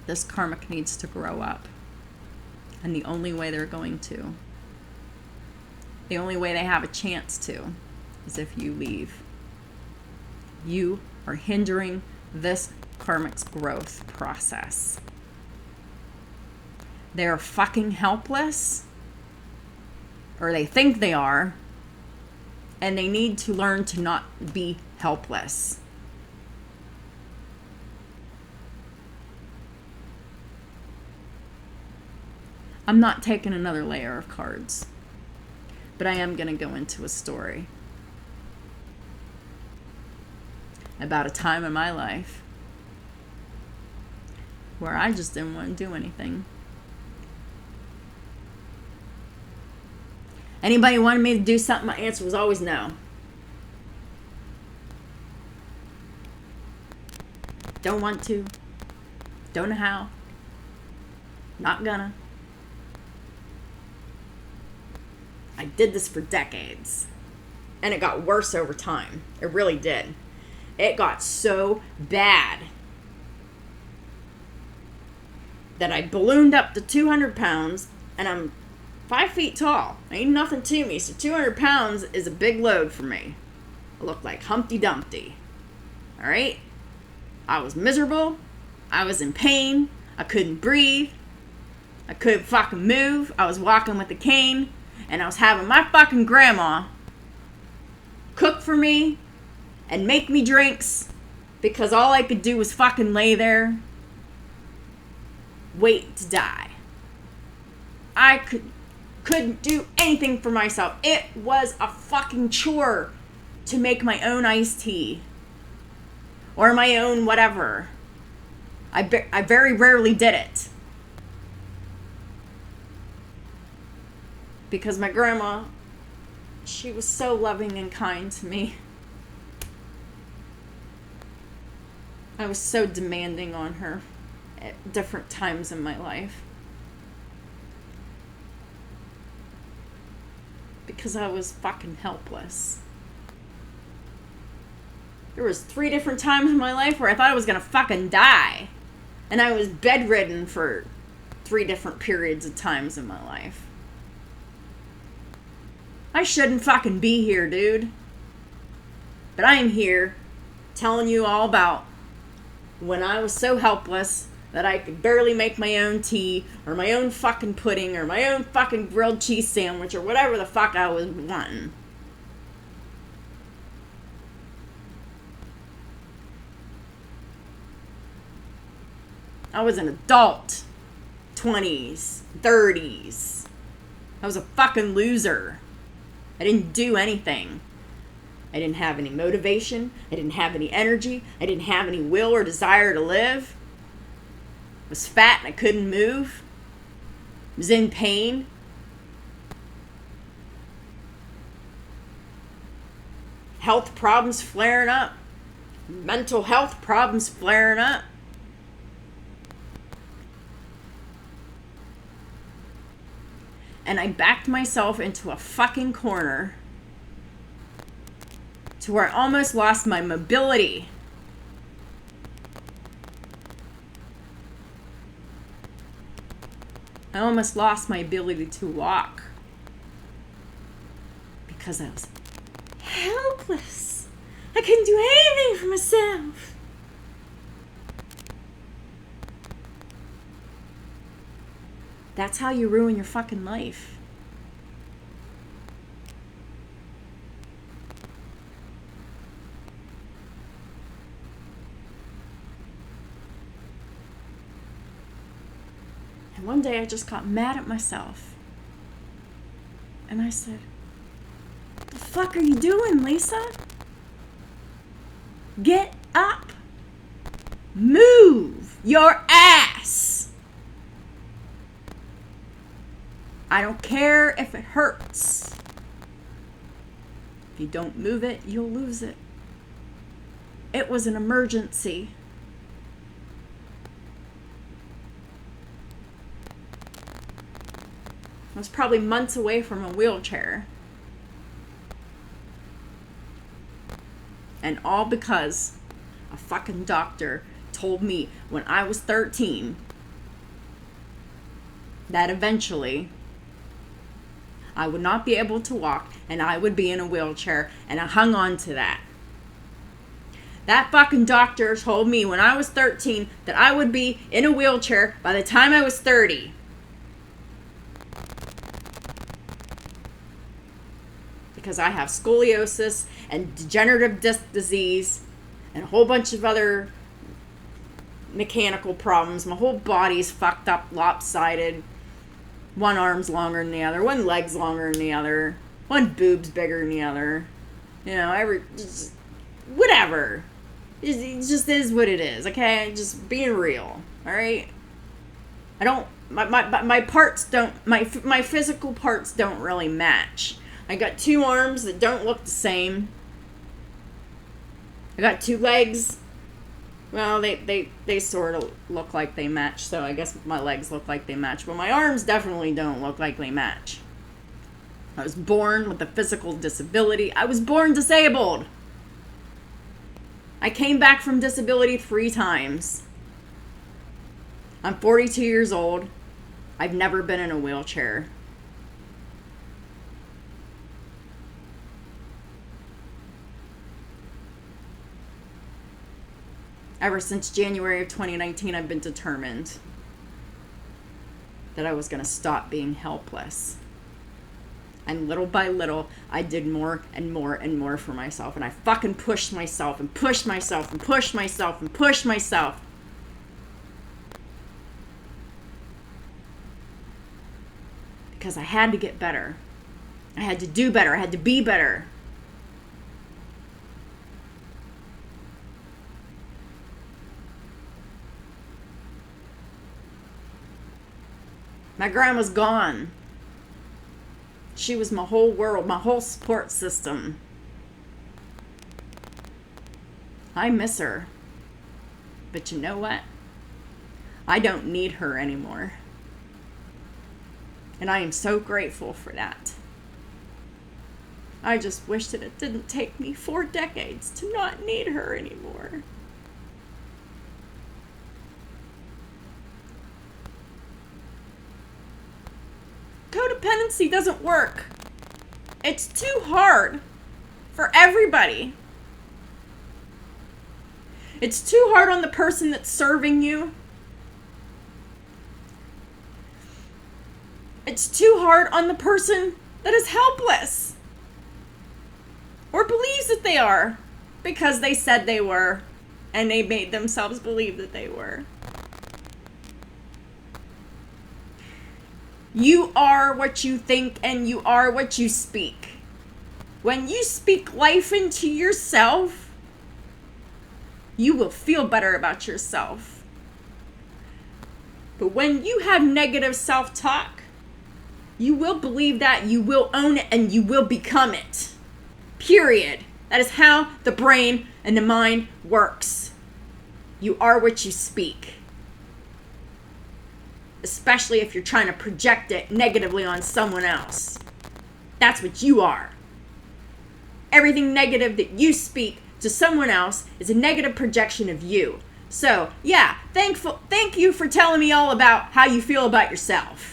S1: This karmic needs to grow up. And the only way they're going to, the only way they have a chance to, is if you leave. You are hindering this karmic's growth process. they're fucking helpless, or they think they are, and they need to learn to not be helpless. I'm not taking another layer of cards, but I am going to go into a story about a time in my life where I just didn't want to do anything. Anybody wanted me to do something, my answer was always no. Don't want to. Don't know how. Not gonna. I did this for decades. And it got worse over time. It really did. It got so bad that I ballooned up to 200 pounds, and I'm 5 feet tall. Ain't nothing to me, so 200 pounds is a big load for me. I look like Humpty Dumpty. Alright? I was miserable. I was in pain. I couldn't breathe. I couldn't fucking move. I was walking with a cane. And I was having my fucking grandma cook for me and make me drinks because all I could do was fucking lay there, wait to die. I couldn't do anything for myself. It was a fucking chore to make my own iced tea or my own whatever. I very rarely did it. Because my grandma, she was so loving and kind to me. I was so demanding on her at different times in my life. Because I was fucking helpless. There was 3 different times in my life where I thought I was gonna fucking die. And I was bedridden for 3 different periods of times in my life. I shouldn't fucking be here, dude. But I am here telling you all about when I was so helpless that I could barely make my own tea or my own fucking pudding or my own fucking grilled cheese sandwich or whatever the fuck I was wanting. I was an adult. 20s, 30s. I was a fucking loser. I didn't do anything. I didn't have any motivation. I didn't have any energy. I didn't have any will or desire to live. I was fat and I couldn't move. I was in pain. Health problems flaring up. Mental health problems flaring up. And I backed myself into a fucking corner to where I almost lost my mobility. I almost lost my ability to walk because I was helpless. I couldn't do anything for myself. That's how you ruin your fucking life. And one day I just got mad at myself. And I said, "What the fuck are you doing, Lisa? Get up. Move your ass. I don't care if it hurts. If you don't move it, you'll lose it." It was an emergency. I was probably months away from a wheelchair. And all because a fucking doctor told me when I was 13 that eventually I would not be able to walk and I would be in a wheelchair, and I hung on to that. That fucking doctor told me when I was 13 that I would be in a wheelchair by the time I was 30. because I have scoliosis and degenerative disc disease and a whole bunch of other mechanical problems. My whole body's fucked up, lopsided. One arm's longer than the other, one leg's longer than the other, one boob's bigger than the other. You know, whatever. It just is what it is, okay? Just being real, all right? My parts don't, my physical parts don't really match. I got 2 arms that don't look the same. I got 2 legs. Well, they sort of look like they match, so I guess my legs look like they match, but my arms definitely don't look like they match. I was born with a physical disability. I was born disabled. I came back from disability 3 times. I'm 42 years old. I've never been in a wheelchair. Ever since January of 2019, I've been determined that I was going to stop being helpless. And little by little, I did more and more and more for myself. And I fucking pushed myself and pushed myself and pushed myself and pushed myself. Because I had to get better. I had to do better. I had to be better. My grandma's gone. She was my whole world, my whole support system. I miss her. But you know what? I don't need her anymore. And I am so grateful for that. I just wish that it didn't take me 4 decades to not need her anymore. Codependency doesn't work. It's too hard for everybody. It's too hard on the person that's serving you. It's too hard on the person that is helpless or believes that they are because they said they were and they made themselves believe that they were. You are what you think and you are what you speak. When you speak life into yourself, you will feel better about yourself. But when you have negative self-talk, you will believe that, you will own it, and you will become it. Period. That is how the brain and the mind works. You are what you speak. Especially if you're trying to project it negatively on someone else. That's what you are. Everything negative that you speak to someone else is a negative projection of you. So, yeah, thank you for telling me all about how you feel about yourself.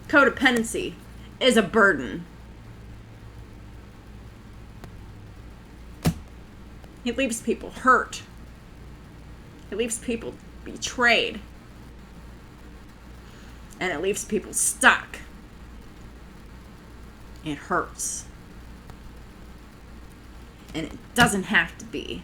S1: Codependency is a burden. It leaves people hurt. It leaves people betrayed. And it leaves people stuck. It hurts. And it doesn't have to be.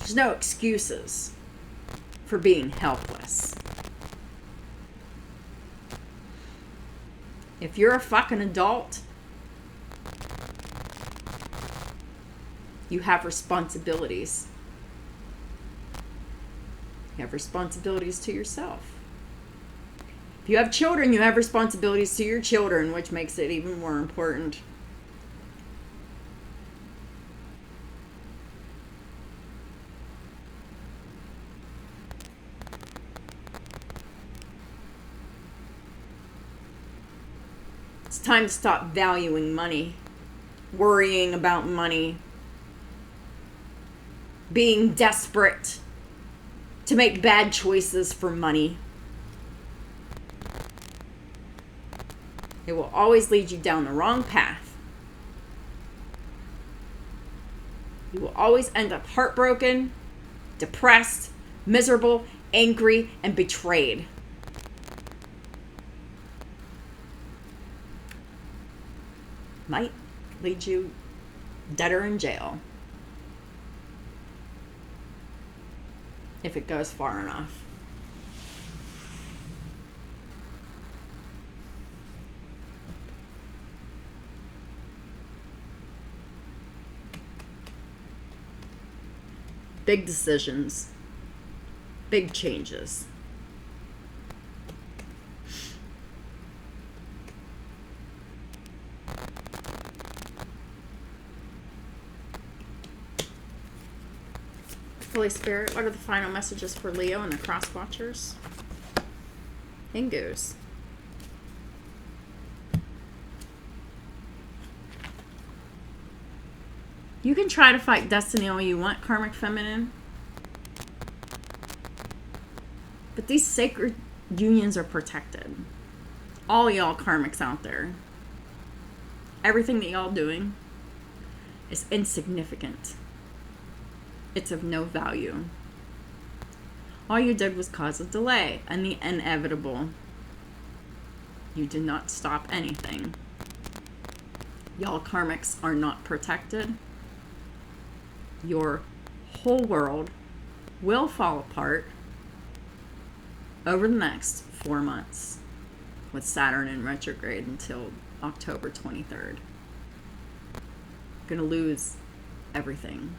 S1: There's no excuses for being helpless. If you're a fucking adult, you have responsibilities. You have responsibilities to yourself. If you have children, you have responsibilities to your children, which makes it even more important. It's time to stop valuing money, worrying about money, being desperate to make bad choices for money. It will always lead you down the wrong path. You will always end up heartbroken, depressed, miserable, angry, and betrayed. Might lead you dead or in jail if it goes far enough. Big decisions, big changes. Holy Spirit, what are the final messages for Leo and the cross watchers? Hindus. You can try to fight destiny all you want, Karmic Feminine. But these sacred unions are protected. All y'all karmics out there. Everything that y'all doing is insignificant. It's of no value. All you did was cause a delay and the inevitable. You did not stop anything. Y'all karmics are not protected. Your whole world will fall apart over the next 4 months with Saturn in retrograde until October 23rd. Gonna lose everything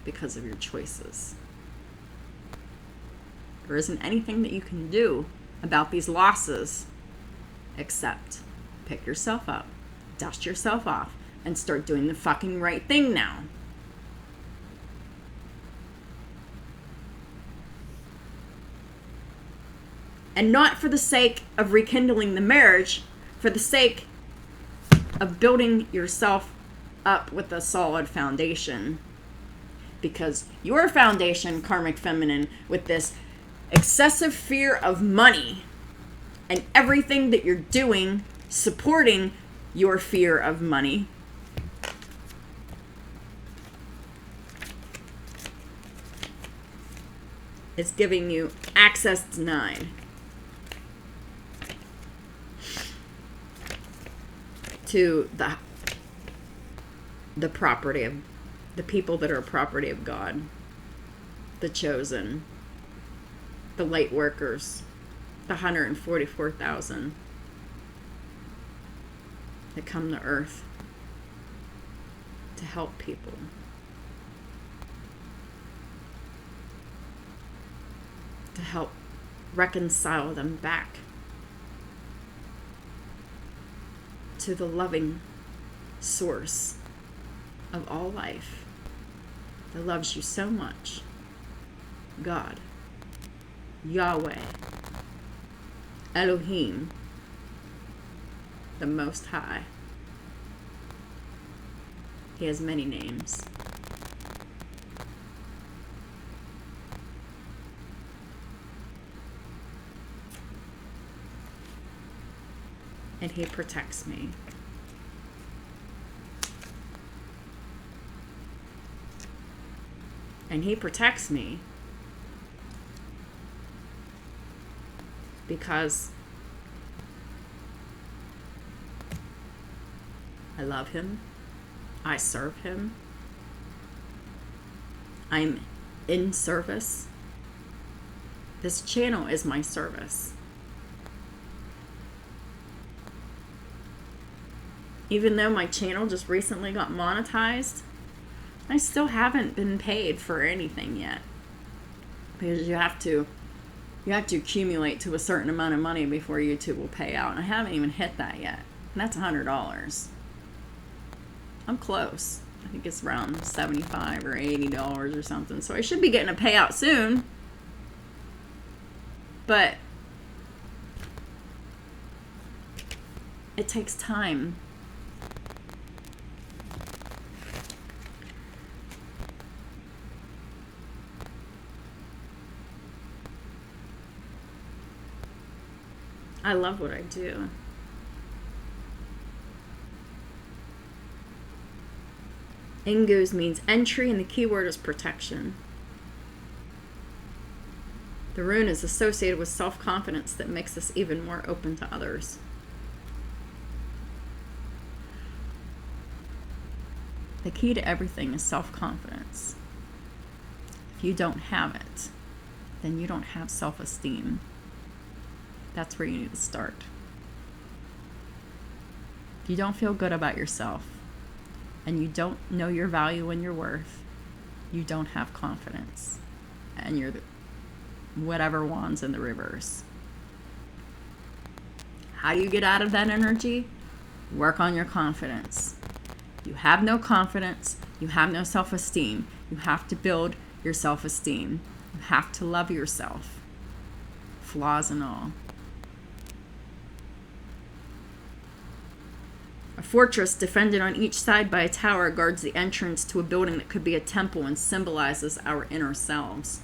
S1: because of your choices. There isn't anything that you can do about these losses except pick yourself up, dust yourself off, and start doing the fucking right thing now. And not for the sake of rekindling the marriage, for the sake of building yourself up with a solid foundation. Because your foundation, Karmic Feminine, with this excessive fear of money and everything that you're doing supporting your fear of money, is giving you access denied to the property of the people that are property of God, the chosen, the light workers, the 144,000 that come to earth to help people. To help reconcile them back to the loving source of all life that loves you so much. God, Yahweh, Elohim, the Most High. He has many names. And he protects me. And he protects me because I love him. I serve him. I'm in service. This channel is my service. Even though my channel just recently got monetized, I still haven't been paid for anything yet. Because you have to accumulate to a certain amount of money before YouTube will pay out. And I haven't even hit that yet. And that's $100. I'm close. I think it's around $75 or $80 or something. So I should be getting a payout soon. But It takes time. I love what I do. Ingus means entry, and the keyword is protection. The rune is associated with self-confidence that makes us even more open to others. The key to everything is self-confidence. If you don't have it, then you don't have self-esteem. That's where you need to start. If you don't feel good about yourself, and you don't know your value and your worth, you don't have confidence. And you're whatever wands in the reverse. How do you get out of that energy? Work on your confidence. You have no confidence, you have no self-esteem. You have to build your self-esteem. You have to love yourself, flaws and all. A fortress defended on each side by a tower guards the entrance to a building that could be a temple and symbolizes our inner selves.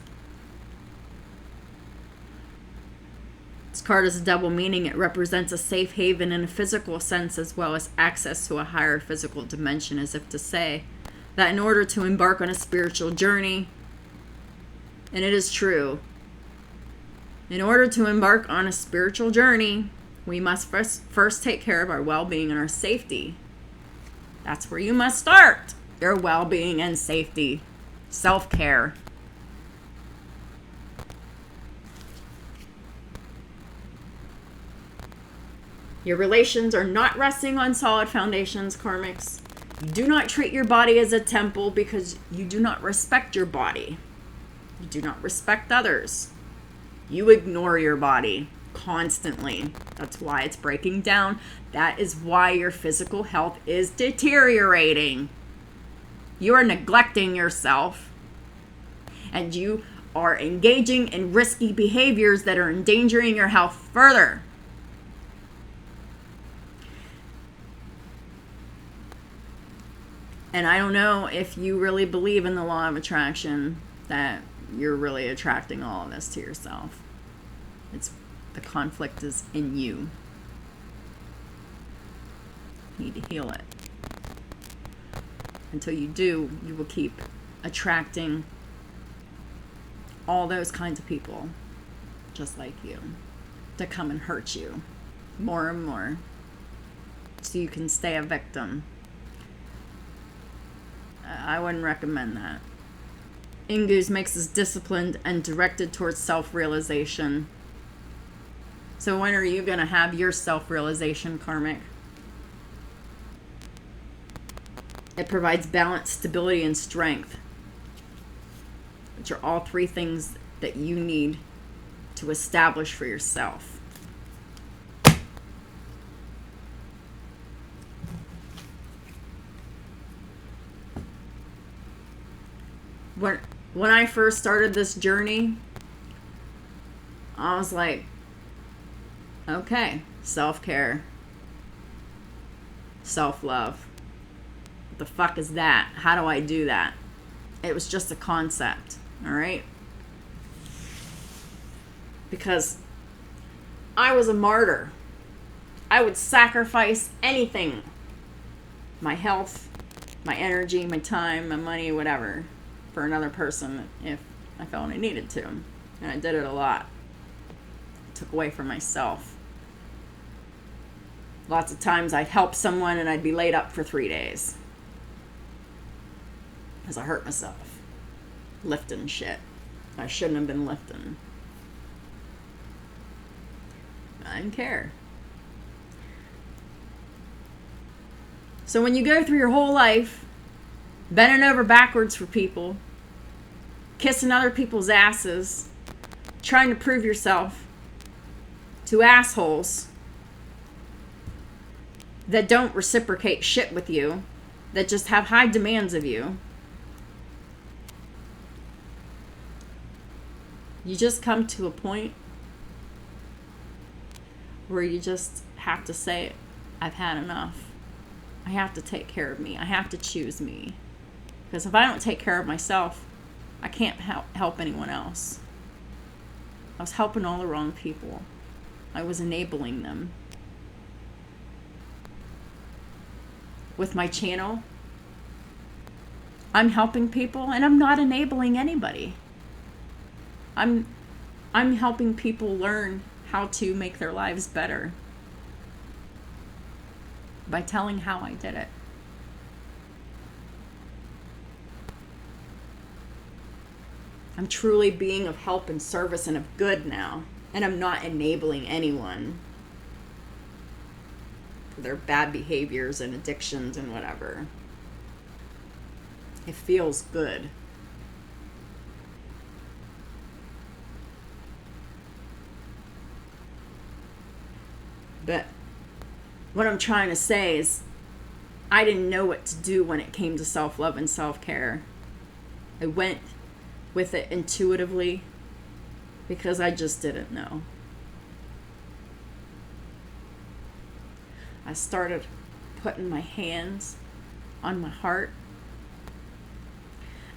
S1: This card has a double meaning. It represents a safe haven in a physical sense as well as access to a higher physical dimension, as if to say that in order to embark on a spiritual journey, and it is true, in order to embark on a spiritual journey, we must first take care of our well-being and our safety. That's where you must start. Your well-being and safety. Self-care. Your relations are not resting on solid foundations, Karmics. You do not treat your body as a temple because you do not respect your body. You do not respect others. You ignore your body constantly. That's why it's breaking down. That is why your physical health is deteriorating. You are neglecting yourself, and you are engaging in risky behaviors that are endangering your health further. And I don't know if you really believe in the law of attraction, that you're really attracting all of this to yourself. The conflict is in you. You need to heal it. Until you do, you will keep attracting all those kinds of people just like you to come and hurt you more and more so you can stay a victim. I wouldn't recommend that. Ingus makes us disciplined and directed towards self-realization. So when are you going to have your self-realization, Karmic? It provides balance, stability, and strength, which are all three things that you need to establish for yourself. When I first started this journey, I was like, okay, self-care, self-love. What the fuck is that? How do I do that? It was just a concept, all right? Because I was a martyr. I would sacrifice anything. My health, my energy, my time, my money, whatever, for another person if I felt I needed to. And I did it a lot. I took away from myself. Lots of times I'd help someone and I'd be laid up for 3 days. Because I hurt myself. Lifting shit. I shouldn't have been lifting. I didn't care. So when you go through your whole life bending over backwards for people, kissing other people's asses, trying to prove yourself to assholes that don't reciprocate shit with you, that just have high demands of you, you just come to a point where you just have to say it. I've had enough. I have to take care of me. I have to choose me. Because if I don't take care of myself, I can't help anyone else. I was helping all the wrong people. I was enabling them. With my channel, I'm helping people and I'm not enabling anybody. I'm helping people learn how to make their lives better by telling how I did it. I'm truly being of help and service and of good now, and I'm not enabling anyone for their bad behaviors and addictions and whatever. It feels good. But what I'm trying to say is I didn't know what to do when it came to self-love and self-care. I went with it intuitively because I just didn't know. I started putting my hands on my heart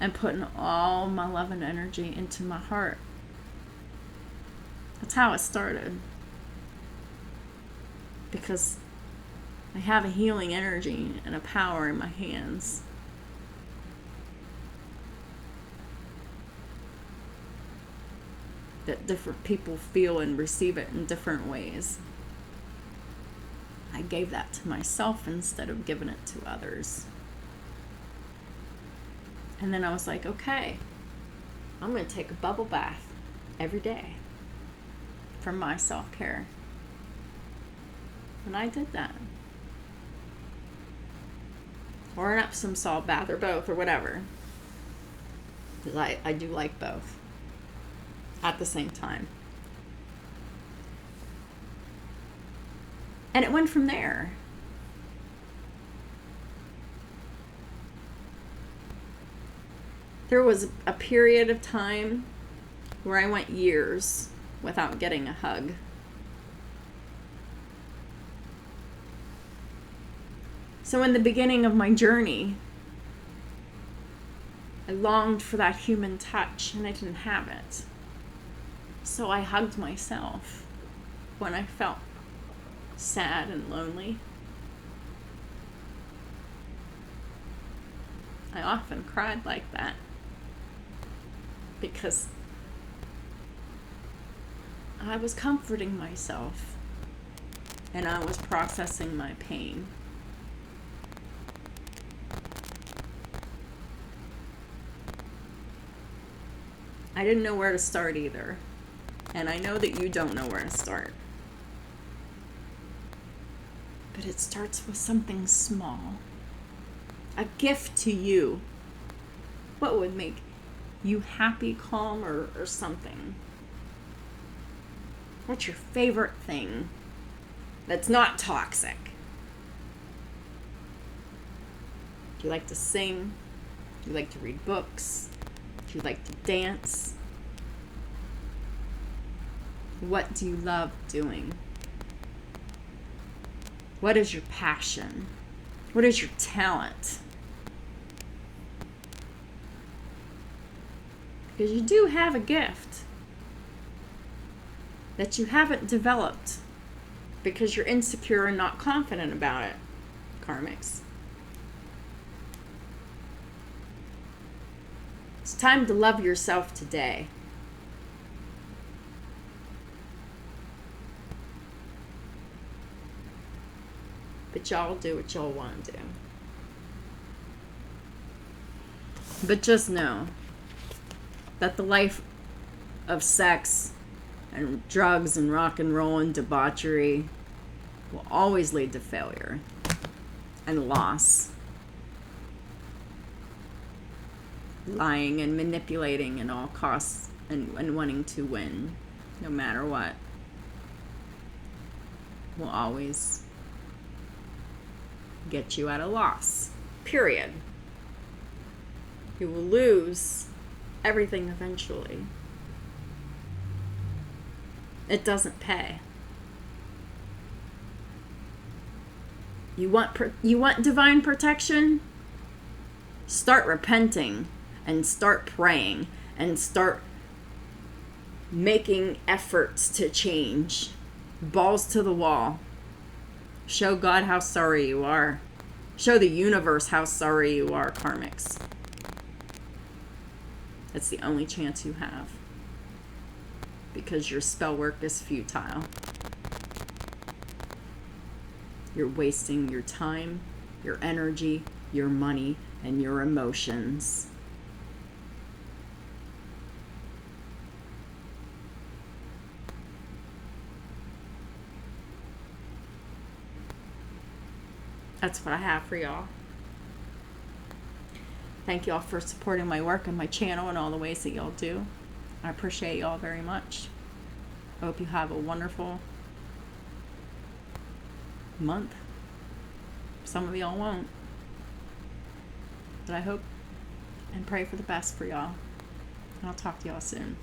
S1: and putting all my love and energy into my heart. That's how it started. Because I have a healing energy and a power in my hands. That different people feel and receive it in different ways. I gave that to myself instead of giving it to others. And then I was like, okay, I'm going to take a bubble bath every day for my self-care. And I did that. Or an Epsom salt bath, or both, or whatever. Because I do like both at the same time. And it went from there. There was a period of time where I went years without getting a hug. So in the beginning of my journey, I longed for that human touch and I didn't have it. So I hugged myself when I felt sad and lonely. I often cried like that because I was comforting myself and I was processing my pain. I didn't know where to start either. And I know that you don't know where to start. But it starts with something small. A gift to you. What would make you happy, calm, or something? What's your favorite thing that's not toxic? Do you like to sing? Do you like to read books? Do you like to dance? What do you love doing? What is your passion? What is your talent? Because you do have a gift that you haven't developed because you're insecure and not confident about it, Karmics. It's time to love yourself today. But y'all do what y'all want to do. But just know that the life of sex and drugs and rock and roll and debauchery will always lead to failure and loss. Lying and manipulating at all costs and wanting to win no matter what will always get you at a loss. Period. You will lose everything eventually. It doesn't pay. You want divine protection? Start repenting and start praying and start making efforts to change. Balls to the wall. Show God how sorry you are. Show the universe how sorry you are, Karmics. It's the only chance you have. Because your spell work is futile. You're wasting your time, your energy, your money, and your emotions. That's what I have for y'all. Thank y'all for supporting my work and my channel and all the ways that y'all do. I appreciate y'all very much. I hope you have a wonderful month. Some of y'all won't. But I hope and pray for the best for y'all. And I'll talk to y'all soon.